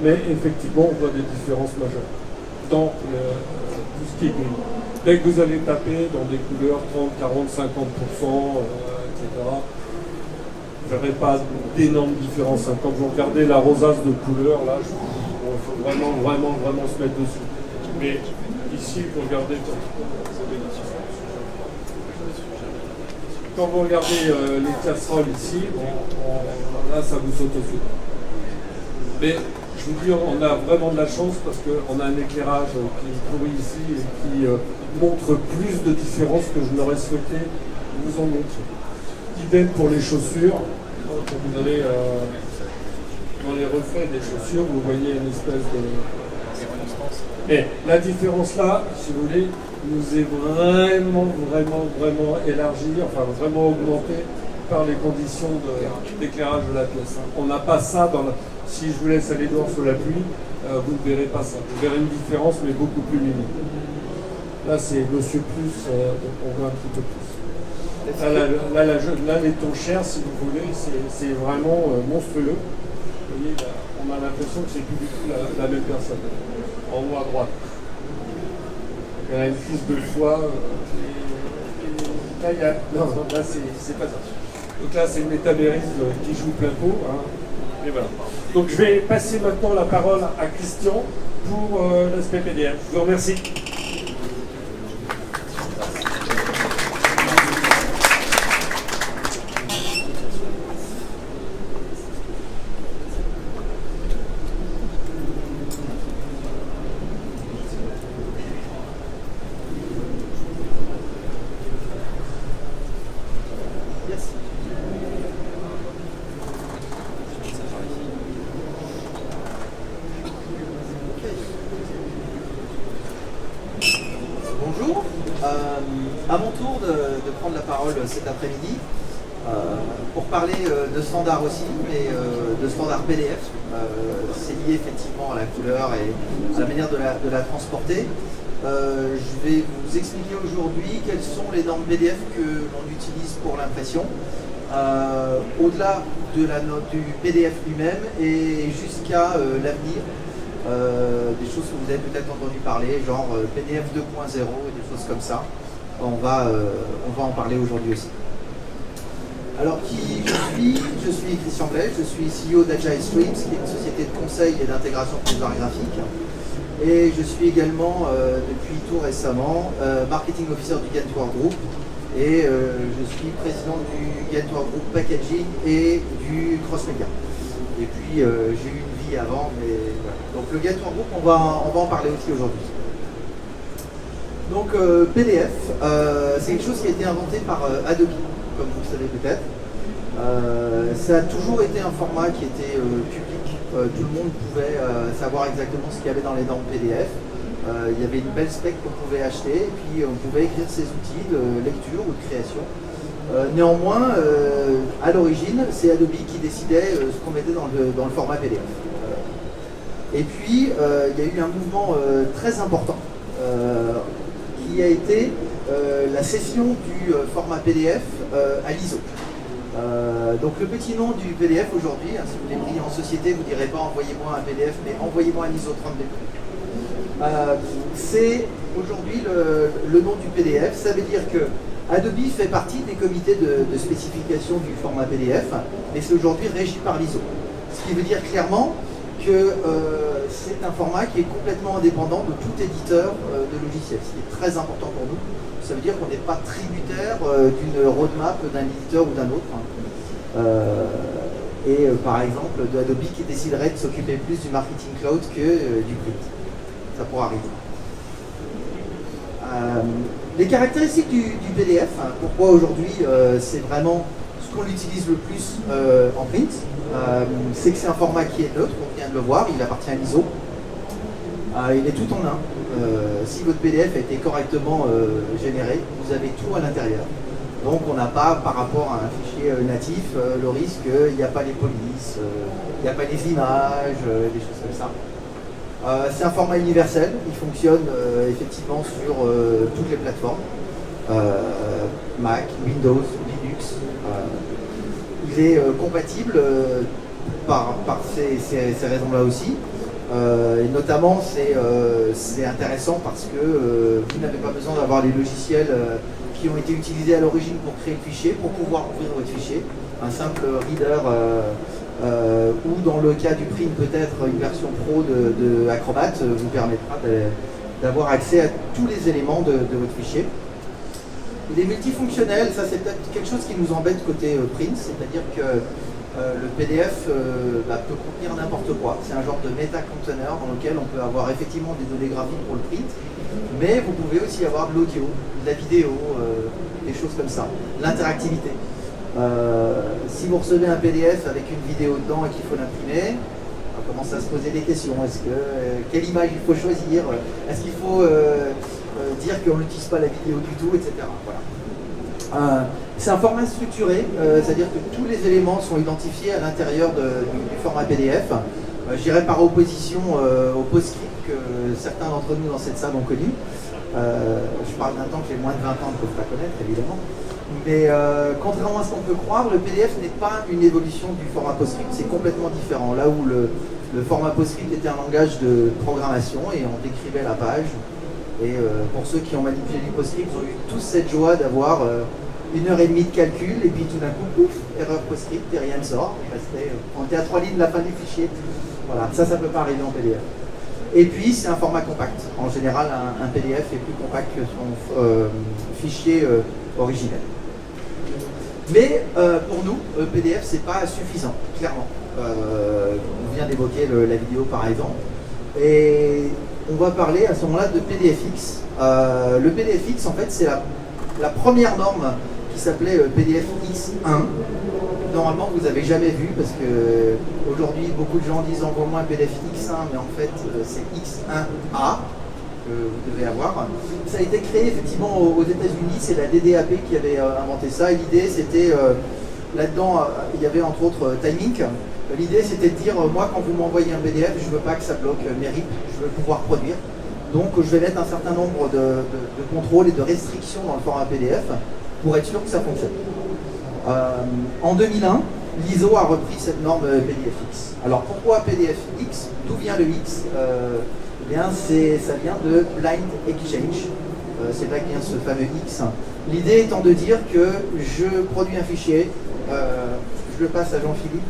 mais effectivement, on voit des différences majeures dans tout ce qui est gris. Dès que vous allez taper dans des couleurs 30, 40, 50%, etc., vous n'aurez pas d'énormes différences. Quand vous regardez la rosace de couleur, là, il faut vraiment se mettre dessus. Mais ici, vous regardez... Quand vous regardez les casseroles ici, là ça vous saute aux yeux. Mais je vous dis, on a vraiment de la chance parce qu'on a un éclairage qui est pourri ici et qui montre plus de différences que je n'aurais souhaité vous en montrer. Idem pour les chaussures. Quand vous allez dans les reflets des chaussures, vous voyez une espèce de... Mais la différence là, si vous voulez, nous est vraiment élargie, enfin vraiment augmentée par les conditions d'éclairage de la pièce. On n'a pas ça dans la... Si je vous laisse aller dehors sous la pluie, vous ne verrez pas ça. Vous verrez une différence, mais beaucoup plus minime. Là, c'est Monsieur Plus, donc on voit un petit peu plus. Là, les tons chers, si vous voulez, c'est vraiment monstrueux. Vous voyez, là, on a l'impression que c'est plus du tout la même personne. En haut à droite. Il y a une prise de foie. Là, là c'est pas ça. Donc là, c'est le métamérisme qui joue plein pot. Hein. Et voilà. Donc je vais passer maintenant la parole à Christian pour l'aspect PDF. Je vous remercie. À mon tour de prendre la parole cet après-midi. pour parler de standards aussi, mais de standards PDF. C'est lié effectivement à la couleur et à la manière de la transporter. Je vais vous expliquer aujourd'hui quelles sont les normes PDF que l'on utilise pour l'impression, au-delà de du PDF lui-même et jusqu'à l'avenir, des choses que vous avez peut-être entendu parler, genre PDF 2.0 et des choses comme ça. On va en parler aujourd'hui aussi. Alors, qui je suis Christian Blais, je suis CEO d'Agile Streams, qui est une société de conseil et d'intégration de design graphique. Et je suis également, depuis tout récemment, marketing officer du Gantour Group. Et je suis président du Gantour Group Packaging et du Cross Media. Et puis, j'ai eu une vie avant, mais voilà. Donc, le Gantour Group, on va en parler aussi aujourd'hui. Donc, PDF, c'est quelque chose qui a été inventé par Adobe, comme vous le savez peut-être. Ça a toujours été un format qui était public. Tout le monde pouvait savoir exactement ce qu'il y avait dans les normes PDF. Il y avait une belle spec qu'on pouvait acheter et puis on pouvait écrire ses outils de lecture ou de création. Néanmoins, à l'origine, c'est Adobe qui décidait ce qu'on mettait dans le format PDF. Et puis, il y a eu un mouvement très important qui a été la cession du format PDF à l'ISO. Donc le petit nom du PDF aujourd'hui, si vous l'avez pris en société, vous ne direz pas envoyez-moi un PDF, mais envoyez-moi un ISO 30 c'est aujourd'hui le nom du PDF. Ça veut dire que Adobe fait partie des comités de spécification du format PDF, mais c'est aujourd'hui régi par l'ISO. Ce qui veut dire clairement que c'est un format qui est complètement indépendant de tout éditeur de logiciels, ce qui est très important pour nous. Ça veut dire qu'on n'est pas tributaire d'une roadmap d'un éditeur ou d'un autre. Par exemple, de Adobe qui déciderait de s'occuper plus du marketing cloud que du print. Ça pourra arriver. Les caractéristiques du PDF, pourquoi aujourd'hui c'est vraiment ce qu'on utilise le plus en print, c'est que c'est un format qui est neutre, on vient de le voir, il appartient à l'ISO. Il est tout en un. Si votre PDF a été correctement généré, vous avez tout à l'intérieur. Donc on n'a pas, par rapport à un fichier natif, le risque qu'il n'y a pas les polices, il n'y a pas les images, des choses comme ça. C'est un format universel, il fonctionne effectivement sur toutes les plateformes. Mac, Windows, Linux. Il est compatible par ces raisons-là aussi. Et notamment, c'est intéressant parce que vous n'avez pas besoin d'avoir les logiciels qui ont été utilisés à l'origine pour créer le fichier, pour pouvoir ouvrir votre fichier. Un simple reader ou dans le cas du print, peut-être une version pro de Acrobat vous permettra d'avoir accès à tous les éléments de votre fichier. Il est multifonctionnel, ça c'est peut-être quelque chose qui nous embête côté print, c'est-à-dire que le PDF peut contenir n'importe quoi. C'est un genre de méta-conteneur dans lequel on peut avoir effectivement des données graphiques pour le print, mais vous pouvez aussi avoir de l'audio, de la vidéo, des choses comme ça, l'interactivité. Si vous recevez un PDF avec une vidéo dedans et qu'il faut l'imprimer, on commence à se poser des questions. Quelle image il faut choisir? Est-ce qu'il faut dire qu'on n'utilise pas la vidéo du tout, etc. Voilà. C'est un format structuré, c'est-à-dire que tous les éléments sont identifiés à l'intérieur du format PDF. Je dirais par opposition au PostScript que certains d'entre nous dans cette salle ont connu. Je parle d'un temps que les moins de 20 ans ne peuvent pas connaître, évidemment. Mais contrairement à ce qu'on peut croire, le PDF n'est pas une évolution du format PostScript, c'est complètement différent. Là où le format PostScript était un langage de programmation et on décrivait la page. Et pour ceux qui ont manipulé du PostScript, ils ont eu tous cette joie d'avoir 1h30 de calcul et puis tout d'un coup, pouf, erreur PostScript et rien ne sort. On était à 3 lignes de la fin du fichier. Voilà, ça ne peut pas arriver en PDF. Et puis c'est un format compact. En général, un PDF est plus compact que son fichier originel. Mais pour nous, PDF c'est pas suffisant, clairement. On vient d'évoquer la vidéo par exemple. Et on va parler à ce moment-là de PDFX. Le PDFX, en fait, c'est la première norme qui s'appelait PDFX1. Normalement, vous n'avez jamais vu parce que aujourd'hui, beaucoup de gens disent envoie-moi un PDFX1, mais en fait, c'est X1A que vous devez avoir. Ça a été créé effectivement aux États-Unis, c'est la DDAP qui avait inventé ça. Et l'idée, c'était Là-dedans, il y avait entre autres Timing. L'idée, c'était de dire, moi, quand vous m'envoyez un PDF, je ne veux pas que ça bloque mes RIP, je veux pouvoir produire. Donc, je vais mettre un certain nombre de contrôles et de restrictions dans le format PDF pour être sûr que ça fonctionne. En 2001, l'ISO a repris cette norme PDFX. Alors, pourquoi PDFX? D'où vient le X? Eh bien, ça vient de Blind Exchange. C'est là que vient ce fameux X. L'idée étant de dire que je produis un fichier, je le passe à Jean-Philippe,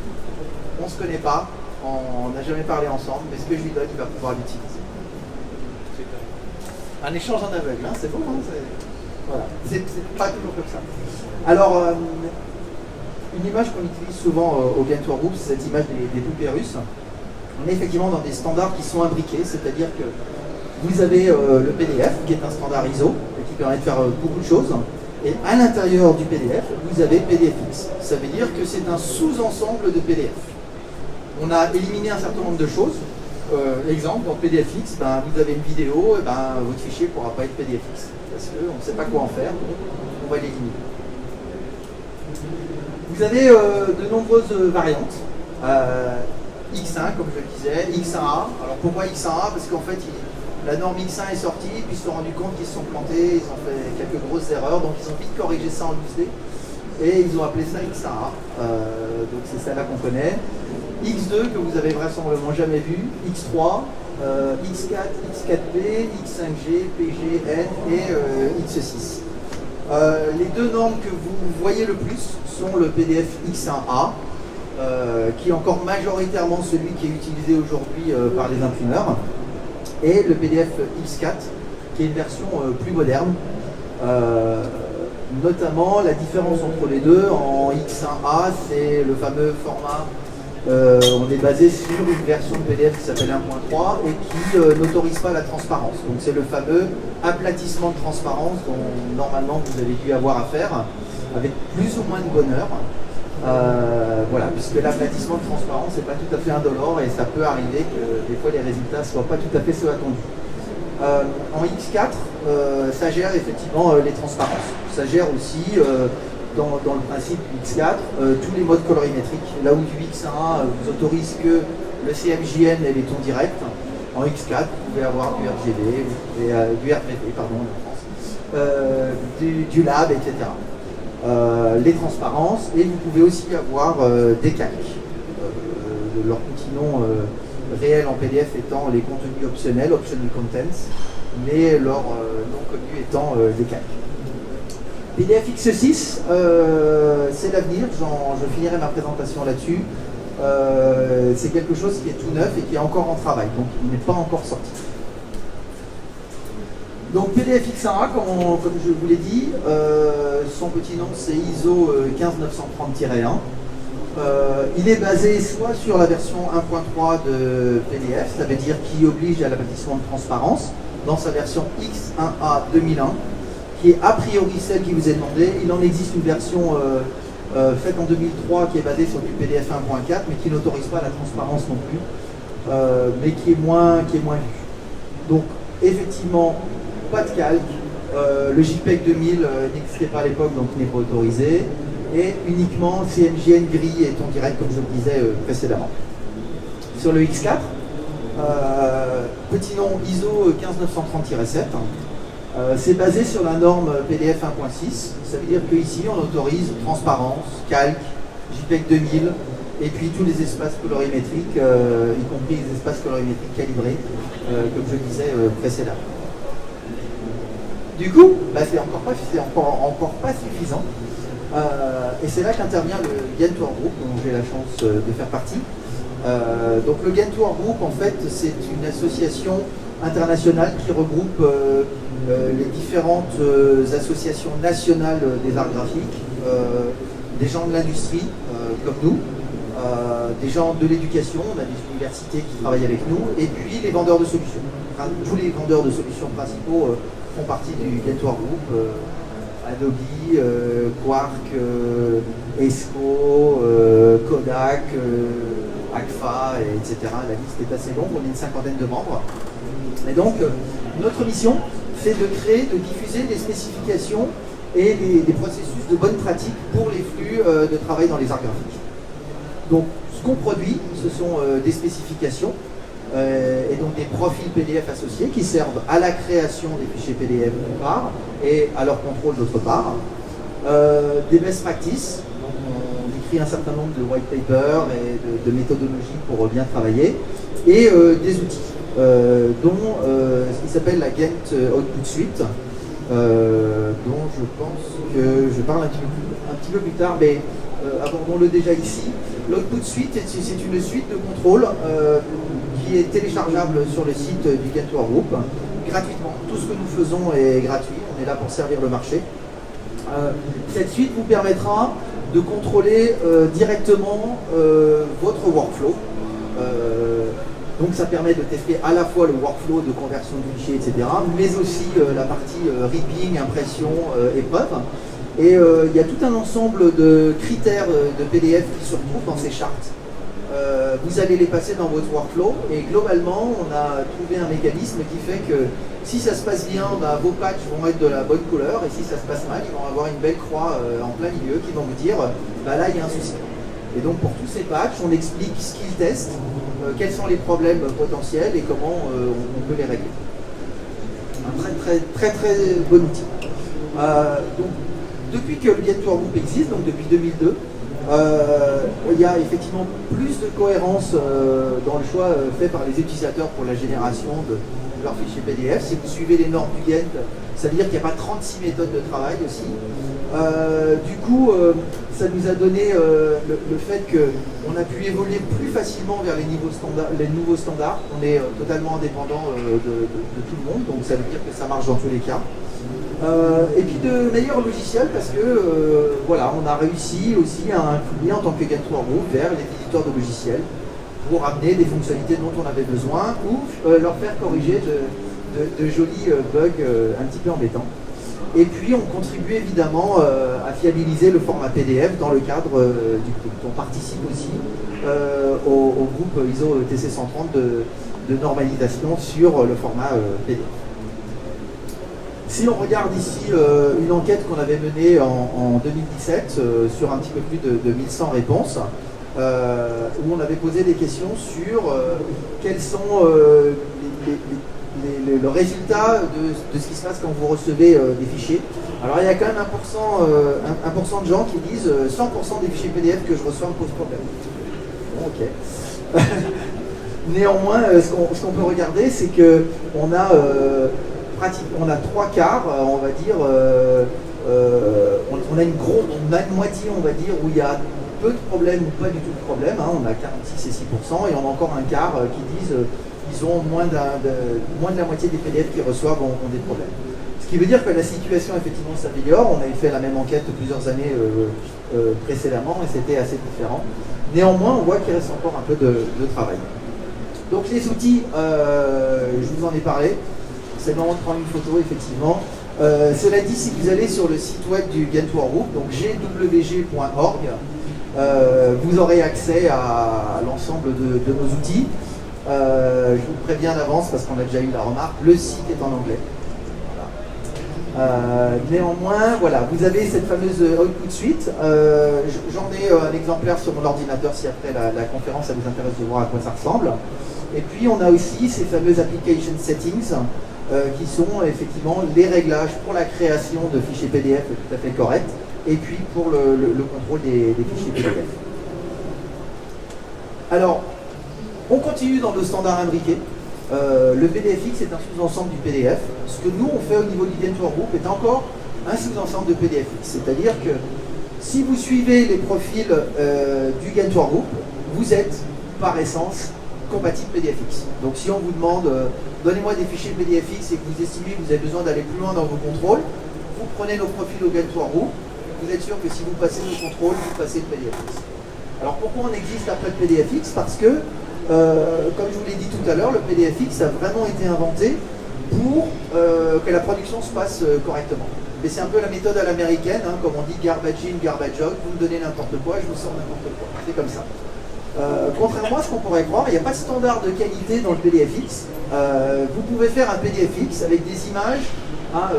on ne se connaît pas, on n'a jamais parlé ensemble, mais ce que je lui donne, il va pouvoir l'utiliser. Un échange en aveugle, hein, c'est bon, hein, voilà. C'est pas toujours comme ça. Alors, une image qu'on utilise souvent au Gaintour Group, c'est cette image des poupées russes. On est effectivement dans des standards qui sont imbriqués, c'est-à-dire que vous avez le PDF, qui est un standard ISO, et qui permet de faire beaucoup de choses. Et à l'intérieur du PDF, vous avez PDFX. Ça veut dire que c'est un sous-ensemble de PDF. On a éliminé un certain nombre de choses. Exemple, dans PDFX, vous avez une vidéo, votre fichier ne pourra pas être PDFX. Parce qu'on ne sait pas quoi en faire, donc on va l'éliminer. Vous avez de nombreuses variantes. X1, comme je le disais, X1A. Alors pourquoi X1A? Parce qu'en fait, la norme X1 est sortie, puis ils se sont rendus compte qu'ils se sont plantés, ils ont fait quelques grosses erreurs, donc ils ont vite corrigé ça en 12D, et ils ont appelé ça X1A. Donc c'est celle-là qu'on connaît. X2, que vous avez vraisemblablement jamais vu, X3, X4, X4P, X5G, PG, N et X6. Les deux normes que vous voyez le plus sont le PDF X1A, qui est encore majoritairement celui qui est utilisé aujourd'hui par les imprimeurs, et le PDF X4, qui est une version plus moderne. Notamment, la différence entre les deux, en X1A, c'est le fameux format, on est basé sur une version de PDF qui s'appelle 1.3 et qui n'autorise pas la transparence. Donc c'est le fameux aplatissement de transparence dont normalement vous avez dû avoir à faire, avec plus ou moins de bonheur. Voilà, puisque l'aplatissement de transparence n'est pas tout à fait indolore et ça peut arriver que des fois les résultats ne soient pas tout à fait ceux attendus. En X4, ça gère effectivement les transparences. Ça gère aussi, dans le principe du X4, tous les modes colorimétriques. Là où du X1 vous autorise que le CMJN et les tons directs, en X4 vous pouvez avoir du RGB, du RGB, pardon, en France, du lab, etc. Les transparences, et vous pouvez aussi avoir des calques. Leur petit nom réel en PDF étant les contenus optionnels, optional contents, mais leur nom connu étant des calques. PDF X6, c'est l'avenir, je finirai ma présentation là-dessus. C'est quelque chose qui est tout neuf et qui est encore en travail, donc il n'est pas encore sorti. Donc PDF X1A, comme je vous l'ai dit, son petit nom c'est ISO 15930-1. Il est basé soit sur la version 1.3 de PDF, ça veut dire qui oblige à l'aplatissement de transparence, dans sa version X1A 2001, qui est a priori celle qui vous est demandée. Il en existe une version faite en 2003 qui est basée sur du PDF 1.4, mais qui n'autorise pas la transparence non plus, mais qui est moins vue. Donc effectivement, pas de calque, le JPEG 2000 n'existait pas à l'époque, donc il n'est pas autorisé, et uniquement CMJN gris et ton direct, comme je le disais précédemment. Sur le X4, petit nom ISO 15930-7, c'est basé sur la norme PDF 1.6, ça veut dire qu'ici on autorise transparence, calque, JPEG 2000, et puis tous les espaces colorimétriques, y compris les espaces colorimétriques calibrés, comme je le disais précédemment. Du coup, c'est encore pas suffisant. Et c'est là qu'intervient le Gaintour Group, dont j'ai la chance de faire partie. Donc le Gaintour Group, en fait, c'est une association internationale qui regroupe les différentes associations nationales des arts graphiques, des gens de l'industrie, comme nous, des gens de l'éducation, on a des universités qui travaillent avec nous, et puis les vendeurs de solutions. Enfin, tous les vendeurs de solutions principaux font partie du Gaintour Group, Adobe, Quark, ESCO, Kodak, Agfa, etc. La liste est assez longue, on est une cinquantaine de membres. Et donc, notre mission, c'est de créer, de diffuser des spécifications et des processus de bonne pratique pour les flux de travail dans les arts graphiques. Donc ce qu'on produit, ce sont des spécifications et donc des profils PDF associés qui servent à la création des fichiers PDF d'une part et à leur contrôle d'autre part. Des best practices, donc on décrit un certain nombre de white papers et de méthodologies pour bien travailler, et des outils, dont ce qui s'appelle la Ghent Output Suite, dont je pense que je parle un petit peu plus tard, mais abordons-le déjà ici. L'Output Suite, c'est une suite de contrôle qui est téléchargeable sur le site du Ghent Workgroup gratuitement. Tout ce que nous faisons est gratuit, on est là pour servir le marché. Cette suite vous permettra de contrôler directement votre workflow. Donc ça permet de tester à la fois le workflow de conversion de fichiers, etc., mais aussi la partie ripping, impression, épreuve. Et il y a tout un ensemble de critères de PDF qui se retrouvent dans ces chartes. Vous allez les passer dans votre workflow et globalement on a trouvé un mécanisme qui fait que si ça se passe bien, vos patchs vont être de la bonne couleur, et si ça se passe mal, ils vont avoir une belle croix en plein milieu qui vont vous dire là il y a un souci. Et donc pour tous ces patchs, on explique ce qu'ils testent, quels sont les problèmes potentiels et comment on peut les régler. Un très bon outil. Donc, depuis que le Ghent Workgroup existe, donc depuis 2002, il y a effectivement plus de cohérence dans le choix fait par les utilisateurs pour la génération de leurs fichiers PDF. Si vous suivez les normes du Ghent, ça veut dire qu'il n'y a pas 36 méthodes de travail aussi. Du coup, ça nous a donné le fait qu'on a pu évoluer plus facilement vers les nouveaux standards. On est totalement indépendant de tout le monde, donc ça veut dire que ça marche dans tous les cas. Et puis de meilleurs logiciels parce que voilà, on a réussi aussi à inclure en tant que Ghent Workgroup vers les éditeurs de logiciels pour amener des fonctionnalités dont on avait besoin ou leur faire corriger de jolis bugs un petit peu embêtants. Et puis on contribue évidemment à fiabiliser le format PDF dans le cadre du groupe. On participe aussi au groupe ISO TC130 de normalisation sur le format PDF. Si on regarde ici une enquête qu'on avait menée en 2017 sur un petit peu plus de 1100 réponses, où on avait posé des questions sur quels sont le résultat de ce qui se passe quand vous recevez des fichiers. Alors il y a quand même 1% de gens qui disent 100% des fichiers PDF que je reçois me posent problème. Bon, ok. Néanmoins, ce qu'on peut regarder, c'est qu'on a on a 3/4, on va dire, on a une moitié, on va dire, où il y a peu de problèmes ou pas du tout de problèmes, hein, on a 46 et 6%, et on a encore un quart qui disent qu'ils ont moins de la moitié des PDF qu'ils reçoivent ont des problèmes. Ce qui veut dire que la situation effectivement s'améliore. On avait fait la même enquête plusieurs années précédemment et c'était assez différent. Néanmoins, on voit qu'il reste encore un peu de travail. Donc les outils, je vous en ai parlé. C'est le moment de prendre une photo, effectivement. Cela dit, si vous allez sur le site web du Ghent Workgroup, donc gwg.org, vous aurez accès à l'ensemble de nos outils. Je vous préviens d'avance parce qu'on a déjà eu la remarque, le site est en anglais. Voilà. Néanmoins, voilà, vous avez cette fameuse Output Suite. J'en ai un exemplaire sur mon ordinateur si après la conférence ça vous intéresse de voir à quoi ça ressemble. Et puis on a aussi ces fameuses Application Settings qui sont effectivement les réglages pour la création de fichiers PDF tout à fait corrects et puis pour le contrôle des fichiers PDF. Alors, on continue dans le standard imbriqué. Le PDFX est un sous-ensemble du PDF. Ce que nous on fait au niveau du Ghent Workgroup est encore un sous-ensemble de PDFX. C'est-à-dire que si vous suivez les profils du Ghent Workgroup, vous êtes par essence compatible PDFX. Donc si on vous demande donnez-moi des fichiers PDFX et que vous estimez que vous avez besoin d'aller plus loin dans vos contrôles, vous prenez nos profils au Ghent Workgroup, vous êtes sûr que si vous passez nos contrôles, vous passez le PDFX. Alors pourquoi on existe après le PDFX? Parce que comme je vous l'ai dit tout à l'heure, le PDFX a vraiment été inventé pour que la production se passe correctement. Mais c'est un peu la méthode à l'américaine, hein, comme on dit garbage in, garbage out, vous me donnez n'importe quoi, je vous sors n'importe quoi. C'est comme ça. Contrairement à ce qu'on pourrait croire, il n'y a pas de standard de qualité dans le PDFX. Vous pouvez faire un PDFX avec des images à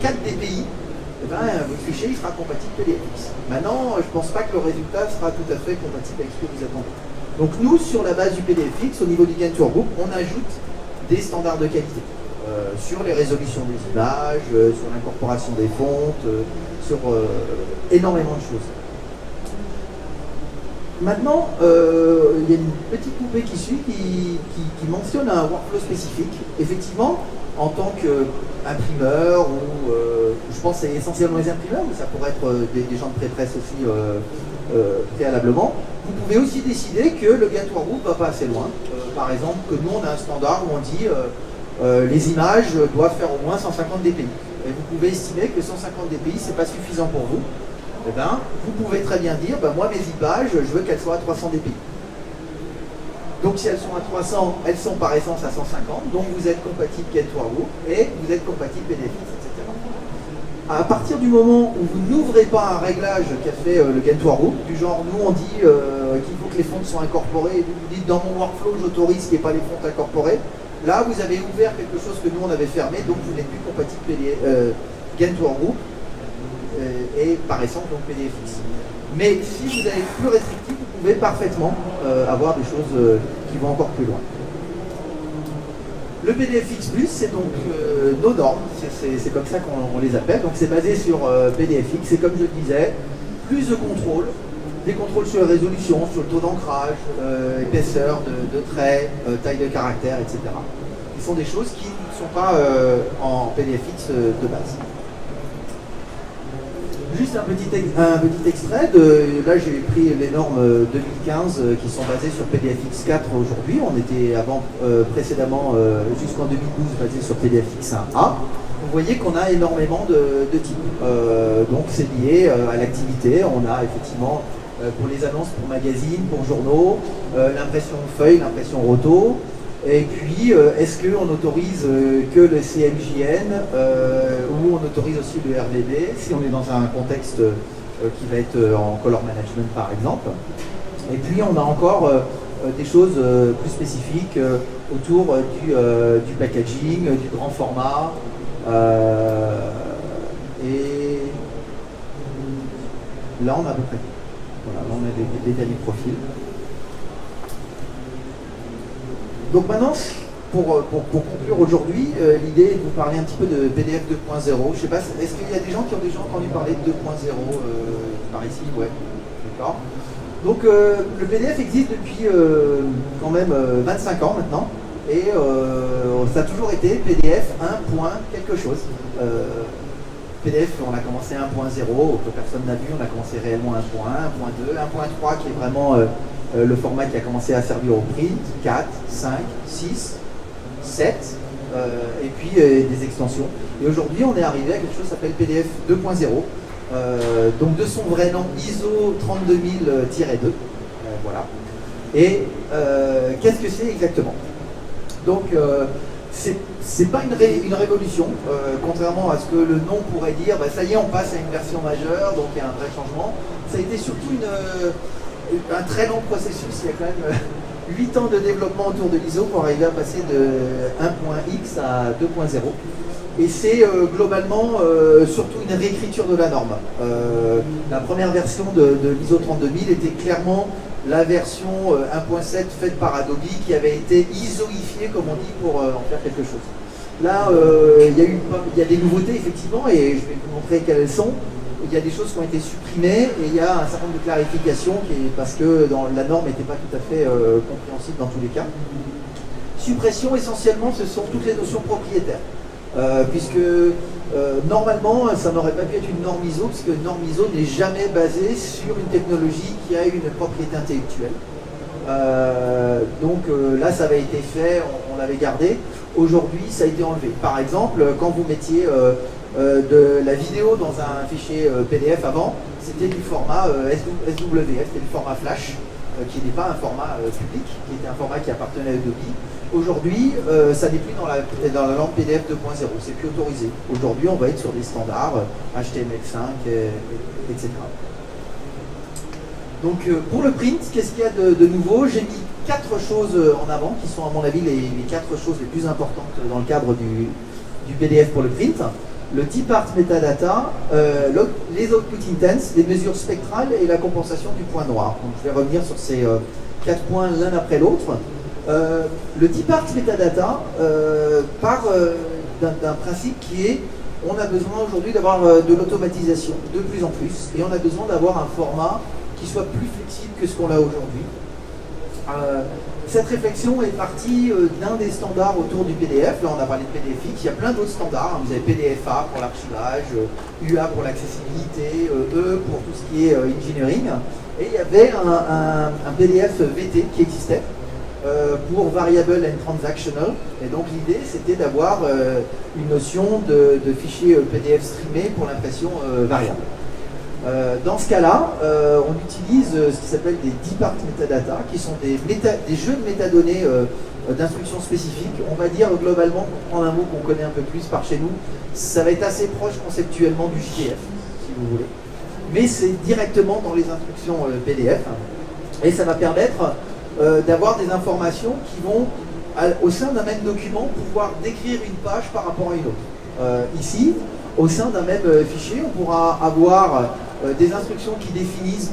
4 dpi eh ben, votre fichier il sera compatible PDFX. Maintenant, je ne pense pas que le résultat sera tout à fait compatible avec ce que vous attendez. Donc nous, sur la base du PDFX, au niveau du Gaintour Group, on ajoute des standards de qualité sur les résolutions des images, sur l'incorporation des fontes, sur énormément de choses. Maintenant, il y a une petite poupée qui suit qui mentionne un workflow spécifique. Effectivement, en tant qu'imprimeur, ou je pense que c'est essentiellement les imprimeurs, mais ça pourrait être des gens de pré-presse aussi préalablement, vous pouvez aussi décider que le Gaintour Group ne va pas assez loin. Par exemple, que nous, on a un standard où on dit les images doivent faire au moins 150 dpi. Et vous pouvez estimer que 150 dpi, ce n'est pas suffisant pour vous. Eh ben, vous pouvez très bien dire, ben, moi mes images, je veux qu'elles soient à 300 dpi. Donc si elles sont à 300, elles sont par essence à 150, donc vous êtes compatible Gaintour Group et vous êtes compatible PDFX, etc. À partir du moment où vous n'ouvrez pas un réglage qu'a fait le Gaintour Group, du genre nous on dit qu'il faut que les fontes soient incorporées, et vous dites dans mon workflow j'autorise qu'il n'y ait pas les fontes incorporées, là vous avez ouvert quelque chose que nous on avait fermé, donc vous n'êtes plus compatible Gaintour Group. Et par essence donc PDFX. Mais si vous allez plus restrictif, vous pouvez parfaitement avoir des choses qui vont encore plus loin. Le PDFX+, c'est donc nos normes, c'est comme ça qu'on les appelle, donc c'est basé sur PDFX, et comme je le disais, plus de contrôles, des contrôles sur la résolution, sur le taux d'ancrage, épaisseur de traits, taille de caractère, etc. Qui sont des choses qui ne sont pas en PDFX de base. Juste un petit extrait là j'ai pris les normes 2015 qui sont basées sur PDFX 4 aujourd'hui. On était précédemment jusqu'en 2012 basé sur PDFX 1A. Vous voyez qu'on a énormément de types. Donc c'est lié à l'activité. On a effectivement pour les annonces pour magazines, pour journaux, l'impression feuille, l'impression roto. Et puis, est-ce qu'on autorise que le CMJN ou on autorise aussi le RVB si on est dans un contexte qui va être en color management par exemple. Et puis, on a encore des choses plus spécifiques autour du packaging, du grand format. Et là, on a à peu près. Voilà, là, on a des derniers profils. Donc maintenant, pour conclure aujourd'hui, l'idée est de vous parler un petit peu de PDF 2.0. Je ne sais pas, est-ce qu'il y a des gens qui ont déjà entendu parler de 2.0 par ici? Ouais, d'accord. Donc le PDF existe depuis quand même 25 ans maintenant, et ça a toujours été PDF 1. quelque chose. PDF, on a commencé 1.0, que personne n'a vu, on a commencé réellement 1.1, 1.2, 1.3 qui est vraiment le format qui a commencé à servir au print, 4, 5, 6, 7, et puis des extensions. Et aujourd'hui, on est arrivé à quelque chose qui s'appelle PDF 2.0, donc de son vrai nom ISO 32000-2. Voilà. Et qu'est-ce que c'est exactement? Donc, c'est pas une révolution, contrairement à ce que le nom pourrait dire, bah, ça y est, on passe à une version majeure, donc il y a un vrai changement. Ça a été surtout un très long processus, il y a quand même 8 ans de développement autour de l'ISO pour arriver à passer de 1.x à 2.0. Et c'est globalement surtout une réécriture de la norme. La première version de l'ISO 32000 était clairement la version 1.7 faite par Adobe qui avait été isoifiée, comme on dit, pour en faire quelque chose. Là, il y a des nouveautés, effectivement, et je vais vous montrer quelles elles sont. Il y a des choses qui ont été supprimées et il y a un certain nombre de clarifications parce que la norme n'était pas tout à fait compréhensible dans tous les cas. Suppression, essentiellement, ce sont toutes les notions propriétaires. Puisque normalement, ça n'aurait pas pu être une norme ISO, puisque une norme ISO n'est jamais basée sur une technologie qui a une propriété intellectuelle. Donc là, ça avait été fait, on l'avait gardé. Aujourd'hui, ça a été enlevé. Par exemple, quand vous mettiez de la vidéo dans un fichier PDF avant, c'était du format SWF, c'était du format Flash, qui n'est pas un format public, qui était un format qui appartenait à Adobe. Aujourd'hui, ça n'est plus dans la norme PDF 2.0, c'est plus autorisé. Aujourd'hui, on va être sur des standards HTML5, etc. Donc pour le print, qu'est-ce qu'il y a de nouveau? J'ai mis 4 choses en avant, qui sont à mon avis les 4 choses les plus importantes dans le cadre du PDF pour le print. le deep art metadata, les output intents, les mesures spectrales et la compensation du point noir. Donc je vais revenir sur ces 4 points l'un après l'autre. Le deep art metadata part d'un principe qui est on a besoin aujourd'hui d'avoir de l'automatisation de plus en plus et on a besoin d'avoir un format qui soit plus flexible que ce qu'on a aujourd'hui. Cette réflexion est partie d'un des standards autour du PDF. Là, on a parlé de PDFX. Il y a plein d'autres standards. Vous avez PDFA pour l'archivage, UA pour l'accessibilité, E pour tout ce qui est engineering. Et il y avait un PDF VT qui existait pour Variable and Transactional. Et donc, l'idée, c'était d'avoir une notion de fichier PDF streamé pour l'impression variable. Dans ce cas-là, on utilise ce qui s'appelle des deep art metadata, qui sont des jeux de métadonnées d'instructions spécifiques. On va dire globalement, pour prendre un mot qu'on connaît un peu plus par chez nous, ça va être assez proche conceptuellement du JDF, si vous voulez. Mais c'est directement dans les instructions PDF. Et ça va permettre d'avoir des informations qui vont, au sein d'un même document, pouvoir décrire une page par rapport à une autre. Ici, au sein d'un même fichier, on pourra avoir des instructions qui définissent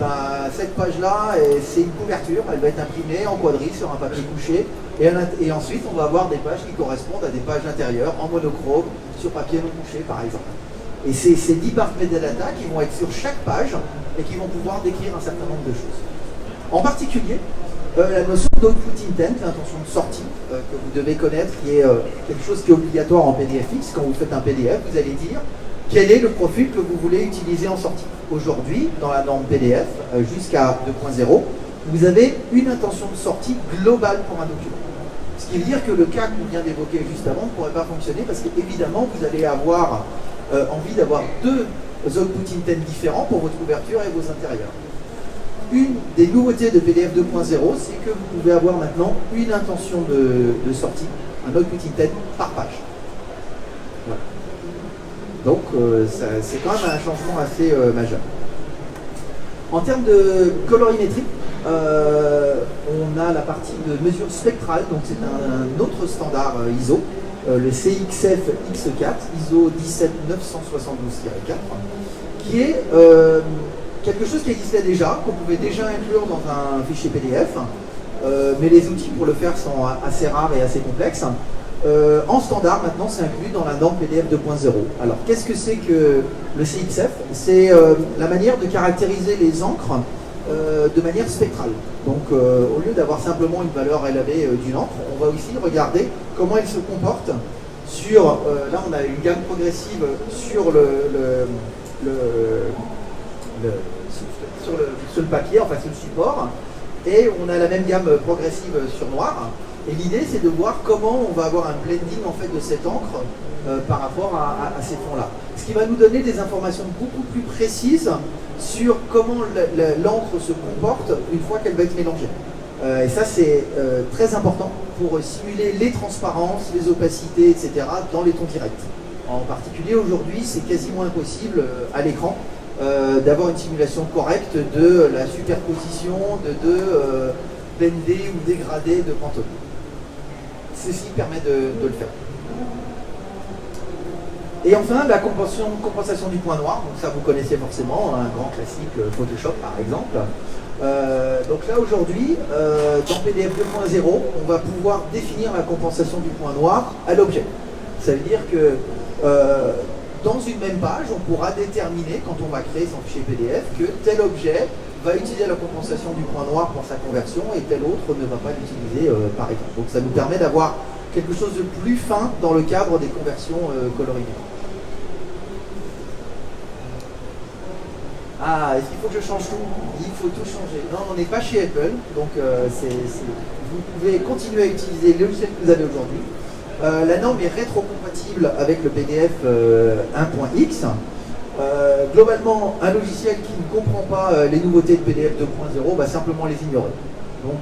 cette page-là, c'est une couverture, elle va être imprimée en quadrille sur un papier couché, et ensuite on va avoir des pages qui correspondent à des pages intérieures en monochrome sur papier non couché par exemple. Et c'est ces 10 parts metadata qui vont être sur chaque page et qui vont pouvoir décrire un certain nombre de choses. En particulier, la notion d'output intent, l'intention de sortie, que vous devez connaître, qui est quelque chose qui est obligatoire en PDFX. Quand vous faites un PDF, vous allez dire quel est le profil que vous voulez utiliser en sortie. Aujourd'hui, dans la norme PDF, jusqu'à 2.0, vous avez une intention de sortie globale pour un document. Ce qui veut dire que le cas qu'on vient d'évoquer juste avant ne pourrait pas fonctionner parce qu'évidemment, vous allez avoir envie d'avoir 2 output intent différents pour votre couverture et vos intérieurs. Une des nouveautés de PDF 2.0, c'est que vous pouvez avoir maintenant une intention de sortie, un output intent par page. Voilà. Donc c'est quand même un changement assez majeur. En termes de colorimétrie, on a la partie de mesure spectrale, donc c'est un autre standard ISO, le CXF X4, ISO 17972-4, qui est quelque chose qui existait déjà, qu'on pouvait déjà inclure dans un fichier PDF, mais les outils pour le faire sont assez rares et assez complexes. En standard, maintenant, c'est inclus dans la norme PDF 2.0. Alors, qu'est-ce que c'est que le CXF? C'est la manière de caractériser les encres de manière spectrale. Donc, au lieu d'avoir simplement une valeur LAB d'une encre, on va aussi regarder comment elle se comporte sur... là, on a une gamme progressive sur sur le papier, enfin sur le support, et on a la même gamme progressive sur noir. Et l'idée, c'est de voir comment on va avoir un blending en fait de cette encre par rapport à ces fonds-là. Ce qui va nous donner des informations beaucoup plus précises sur comment l'encre se comporte une fois qu'elle va être mélangée. Et ça, c'est très important pour simuler les transparences, les opacités, etc. dans les tons directs. En particulier, aujourd'hui, c'est quasiment impossible à l'écran d'avoir une simulation correcte de la superposition de deux blendés ou dégradés de Pantone. Ceci permet de le faire. Et enfin, la compensation du point noir, donc ça vous connaissez forcément, un grand classique Photoshop par exemple. Donc là aujourd'hui, dans PDF 2.0, on va pouvoir définir la compensation du point noir à l'objet. Ça veut dire que dans une même page, on pourra déterminer, quand on va créer son fichier PDF, que tel objet va utiliser la compensation du point noir pour sa conversion et tel autre ne va pas l'utiliser par exemple. Donc ça nous permet d'avoir quelque chose de plus fin dans le cadre des conversions colorimétriques. Ah, est-ce qu'il faut que je change tout? Il faut tout changer. Non, on n'est pas chez Apple, donc vous pouvez continuer à utiliser le logiciel que vous avez aujourd'hui. La norme est rétrocompatible avec le PDF 1.x. Globalement, un logiciel qui ne comprend pas les nouveautés de PDF 2.0 va simplement les ignorer. Donc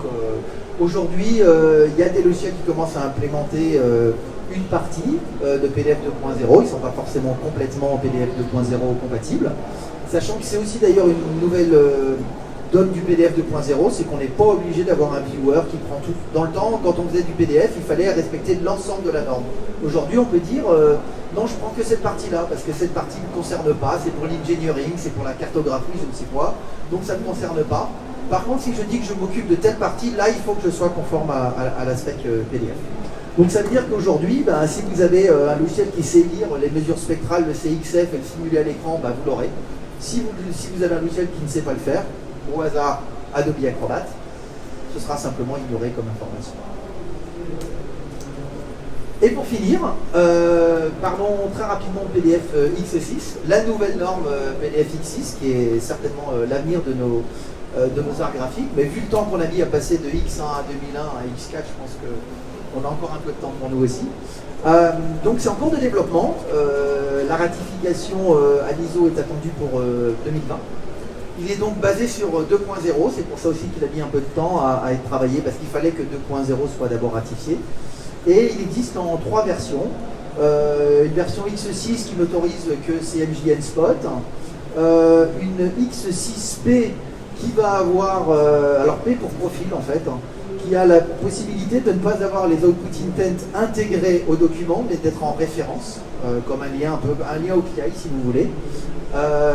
aujourd'hui, il y a des logiciels qui commencent à implémenter une partie de PDF 2.0. Ils ne sont pas forcément complètement PDF 2.0 compatibles. Sachant que c'est aussi d'ailleurs une nouvelle donne du PDF 2.0, c'est qu'on n'est pas obligé d'avoir un viewer qui prend tout. Dans le temps, quand on faisait du PDF, il fallait respecter l'ensemble de la norme. Aujourd'hui, on peut dire non, je prends que cette partie-là, parce que cette partie ne me concerne pas, c'est pour l'engineering, c'est pour la cartographie, je ne sais quoi, donc ça ne me concerne pas. Par contre, si je dis que je m'occupe de telle partie, là, il faut que je sois conforme à la spec PDF. Donc ça veut dire qu'aujourd'hui, si vous avez un logiciel qui sait lire les mesures spectrales, le CXF et le simuler à l'écran, vous l'aurez. Si vous avez un logiciel qui ne sait pas le faire, au hasard Adobe Acrobat, ce sera simplement ignoré comme information. Et pour finir, parlons très rapidement de PDF X6, la nouvelle norme PDF X6 qui est certainement l'avenir de nos arts graphiques, mais vu le temps qu'on a mis à passer de X1 à 2001 à X4, je pense qu'on a encore un peu de temps pour nous aussi. Donc c'est en cours de développement, la ratification à l'ISO est attendue pour 2020. Il est donc basé sur 2.0, c'est pour ça aussi qu'il a mis un peu de temps à être travaillé, parce qu'il fallait que 2.0 soit d'abord ratifié. Et il existe en 3 versions. Une version X6 qui n'autorise que CMJN Spot, une X6P qui va avoir, alors P pour profil en fait, qui a la possibilité de ne pas avoir les output intent intégrés au document, mais d'être en référence, comme un lien OPI si vous voulez.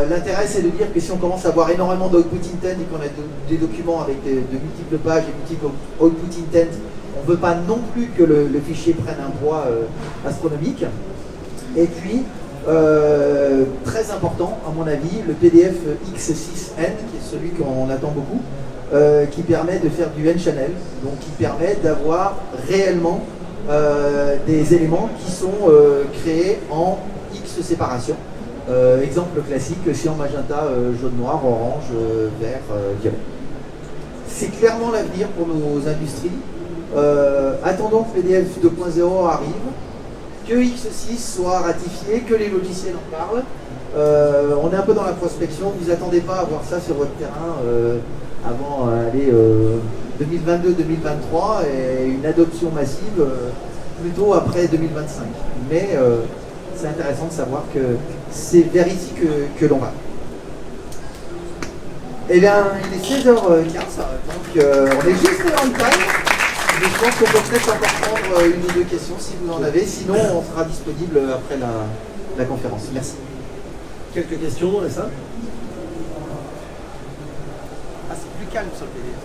L'intérêt c'est de dire que si on commence à avoir énormément d'output intent et qu'on a des documents avec de multiples pages et multiples output intent, on ne veut pas non plus que le fichier prenne un poids astronomique. Et puis, très important à mon avis, le PDF X6N, qui est celui qu'on attend beaucoup, qui permet de faire du N-channel, donc qui permet d'avoir réellement des éléments qui sont créés en X séparation. Exemple classique, cyan, magenta, jaune, noir, orange, vert, violet. C'est clairement l'avenir pour nos industries. Attendons que PDF 2.0 arrive, que X6 soit ratifié, que les logiciels en parlent. On est un peu dans la prospection, vous attendez pas à voir ça sur votre terrain avant 2022-2023 et une adoption massive plutôt après 2025. Mais c'est intéressant de savoir que c'est vers ici que l'on va. Eh bien, il est 16h15, donc on est juste en time. Je pense qu'on peut peut-être encore prendre une ou deux questions si vous en avez, sinon on sera disponible après la conférence. Merci. Quelques questions, ça? Ah, c'est plus calme sur le PDF.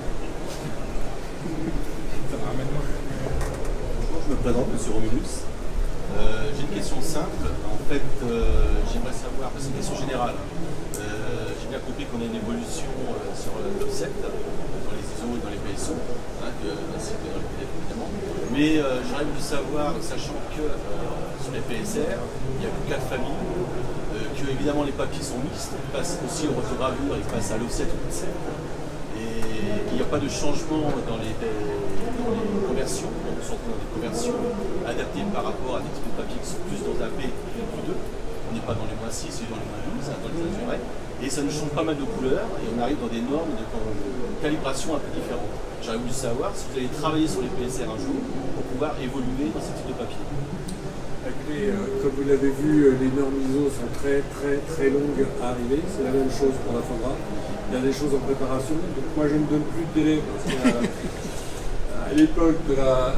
Bonjour, je me présente, Monsieur Romulus. J'ai une question simple. En fait, j'aimerais savoir, c'est une question générale. J'ai bien compris qu'on a une évolution sur l'offset, dans les ISO et dans les PSO, ainsi que dans les PDF évidemment. Mais j'aurais voulu savoir, sachant que sur les PSR, il n'y a que 4 familles, que évidemment les papiers sont mixtes, ils passent aussi aux rotogravures, ils passent à l'offset ou l'offset. Et il n'y a pas de changement dans les conversions, surtout dans les conversions adaptées par rapport à des types de papiers qui sont plus dans un P ou 2. On n'est pas dans les -6 et dans les -12, dans les azurés. Et ça nous change pas mal de couleurs et on arrive dans des normes de calibration un peu différentes. J'aurais voulu savoir si vous allez travailler sur les PSR un jour pour pouvoir évoluer dans ce type de papier. Écoutez, comme vous l'avez vu, les normes ISO sont très longues à arriver. C'est la même chose pour la FOGRA. Il y a des choses en préparation. Donc moi je ne donne plus de délai parce qu'à l'époque de la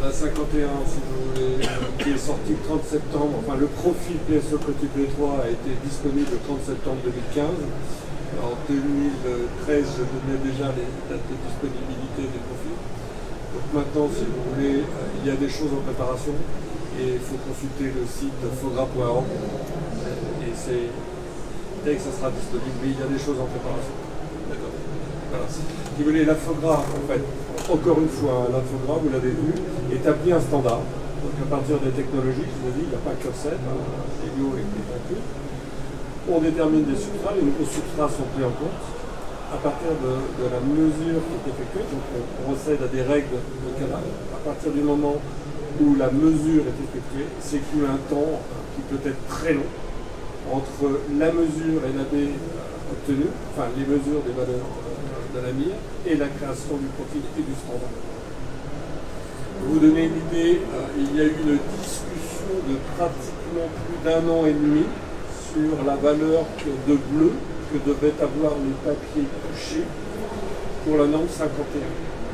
51, si vous voulez, qui est sortie le 30 septembre, enfin le profil PSO Côté 3 a été disponible le 30 septembre 2015. En 2013, je donnais déjà les dates de disponibilité des profils. Donc maintenant, si vous voulez, il y a des choses en préparation. Et il faut consulter le site fogra.org et c'est dès que ça sera disponible, mais il y a des choses en préparation. D'accord. Voilà. Si vous voulez, la FOGRA, en fait, encore une fois, la FOGRA, vous l'avez vu, établit un standard. Donc à partir des technologies, je vous ai dit, il n'y a pas que 7, Helio et Clémentine. On détermine des substrats, les nouveaux substrats sont pris en compte. À partir de la mesure qui est effectuée, donc on procède à des règles de canal. À partir du moment où la mesure est effectuée, s'écoule un temps qui peut être très long entre la mesure et la baie obtenue, enfin les mesures des valeurs de la mire et la création du profil et du standard. Pour vous donner une idée, il y a eu une discussion de pratiquement plus d'1 an et demi sur la valeur de bleu que devaient avoir les papiers touchés pour la norme 51.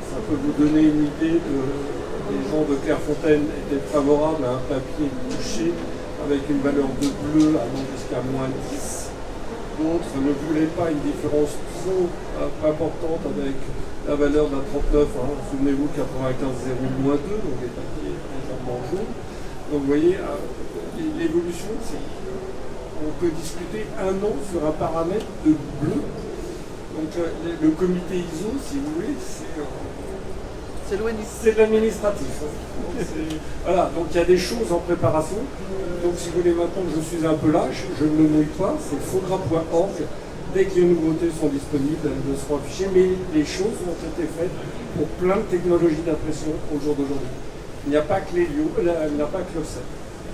Ça peut vous donner une idée les gens de Clairefontaine étaient favorables à un papier touché avec une valeur de bleu allant jusqu'à -10. D'autres ne voulaient pas une différence trop importante avec la valeur d'un 39. Souvenez-vous, 95,02, donc les papiers légèrement jaunes. Donc vous voyez, l'évolution, on peut discuter un an sur un paramètre de bleu. Donc le comité ISO, si vous voulez, c'est de l'administratif. Voilà, donc il y a des choses en préparation. Donc si vous voulez, maintenant que je suis un peu lâche, je ne le mouille pas, c'est fogra.org. Dès que les nouveautés sont disponibles, elles seront affichées, mais les choses ont été faites pour plein de technologies d'impression au jour d'aujourd'hui. Il n'y a pas que l'Helio, il n'y a pas que l'offset.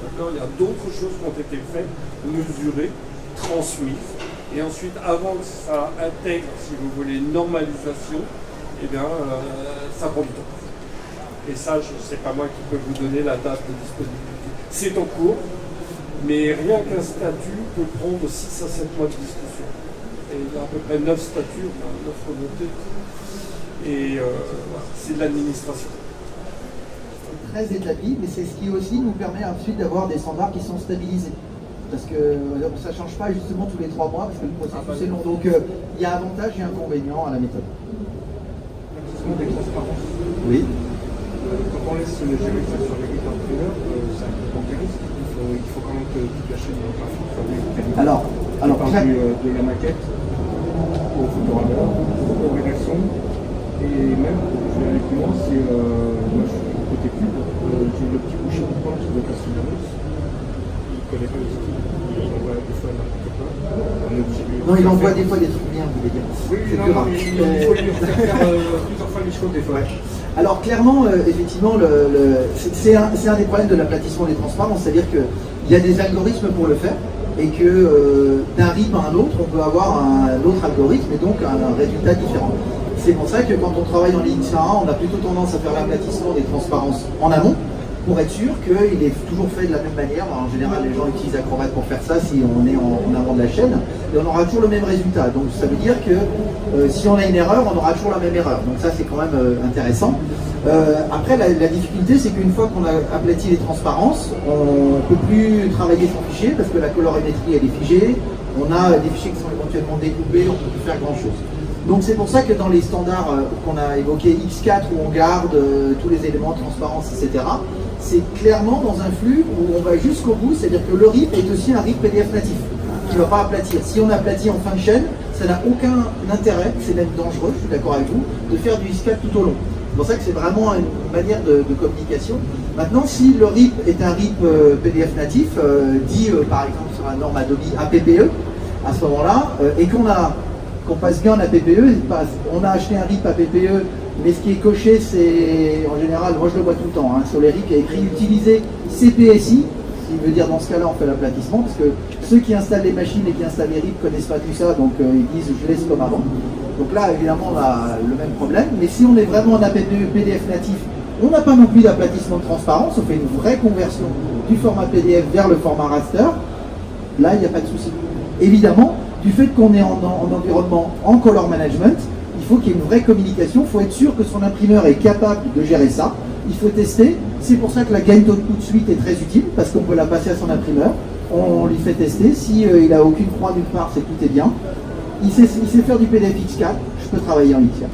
D'accord ? Il y a d'autres choses qui ont été faites, mesurées, transmises, et ensuite, avant que ça intègre, si vous voulez, une normalisation, eh bien, ça prend du temps. Et ça, c'est pas moi qui peux vous donner la date de disponibilité. C'est en cours, mais rien qu'un statut peut prendre 6 à 7 mois de discussion. Et il y a à peu près 9 statuts, 9 remontées. Et voilà, c'est de l'administration. Très établi, mais c'est ce qui aussi nous permet ensuite d'avoir des standards qui sont stabilisés. Parce que ça ne change pas justement tous les 3 mois, parce que le processus est long. Donc il y a avantages et inconvénients à la méthode. La question des transparences. Oui. Quand on laisse gérer ça sur les guides imprimeurs, c'est un peu bancarisme. Il faut quand même que toute la chaîne graphique soit bien. Alors de la maquette au photograveur, aux rédactions, et même, je vais aller plus loin, c'est moi je suis côté pub, j'ai le petit boucher de pointe de Castellanos, il ne connaît pas les outils, il envoie des fois n'importe quoi. Non, il envoie des fois des trucs bien, vous voulez dire. Oui, non, il faut lui faire plusieurs fois les choses des fois. Ouais. Alors clairement, effectivement, c'est un des problèmes de l'aplatissement des transparences, c'est-à-dire qu'il y a des algorithmes pour le faire, et que d'un RIP à un autre, on peut avoir un autre algorithme et donc un résultat différent. C'est pour ça que quand on travaille en LXA1, on a plutôt tendance à faire l'aplatissement des transparences en amont, pour être sûr qu'il est toujours fait de la même manière. En général, les gens utilisent Acrobat pour faire ça si on est en avant de la chaîne, et on aura toujours le même résultat. Donc ça veut dire que si on a une erreur, on aura toujours la même erreur. Donc ça, c'est quand même intéressant. Après, la difficulté, c'est qu'une fois qu'on a aplati les transparences, on ne peut plus travailler son fichier parce que la colorimétrie, elle est figée. On a des fichiers qui sont éventuellement découpés, on ne peut plus faire grand-chose. Donc c'est pour ça que dans les standards qu'on a évoqués, X4, où on garde tous les éléments de transparence, etc., c'est clairement dans un flux où on va jusqu'au bout, c'est-à-dire que le RIP est aussi un RIP PDF natif, qui ne va pas aplatir. Si on aplatit en fin de chaîne, ça n'a aucun intérêt, c'est même dangereux, je suis d'accord avec vous, de faire du X4 tout au long. C'est pour ça que c'est vraiment une manière de communication. Maintenant, si le RIP est un RIP PDF natif, dit par exemple sur la norme Adobe APPE, à ce moment-là, et qu'on passe bien en APPE, on a acheté un RIP APPE, mais ce qui est coché, c'est en général, moi je le vois tout le temps, sur les RIP, il y a écrit utiliser CPSI, ce qui veut dire dans ce cas-là on fait l'aplatissement, parce que ceux qui installent les machines et qui installent les RIP ne connaissent pas tout ça, donc ils disent je laisse comme avant. Donc là, évidemment, on a le même problème, mais si on est vraiment en APPE PDF natif, on n'a pas non plus d'aplatissement de transparence, on fait une vraie conversion du format PDF vers le format raster, là il n'y a pas de souci. Évidemment, du fait qu'on est en environnement en color management, il faut qu'il y ait une vraie communication, il faut être sûr que son imprimeur est capable de gérer ça, il faut tester, c'est pour ça que la Gain Output Suite est très utile, parce qu'on peut la passer à son imprimeur, on lui fait tester, si il n'a aucune croix nulle part, c'est que tout est bien, il sait faire du PDF X4, je peux travailler en X4.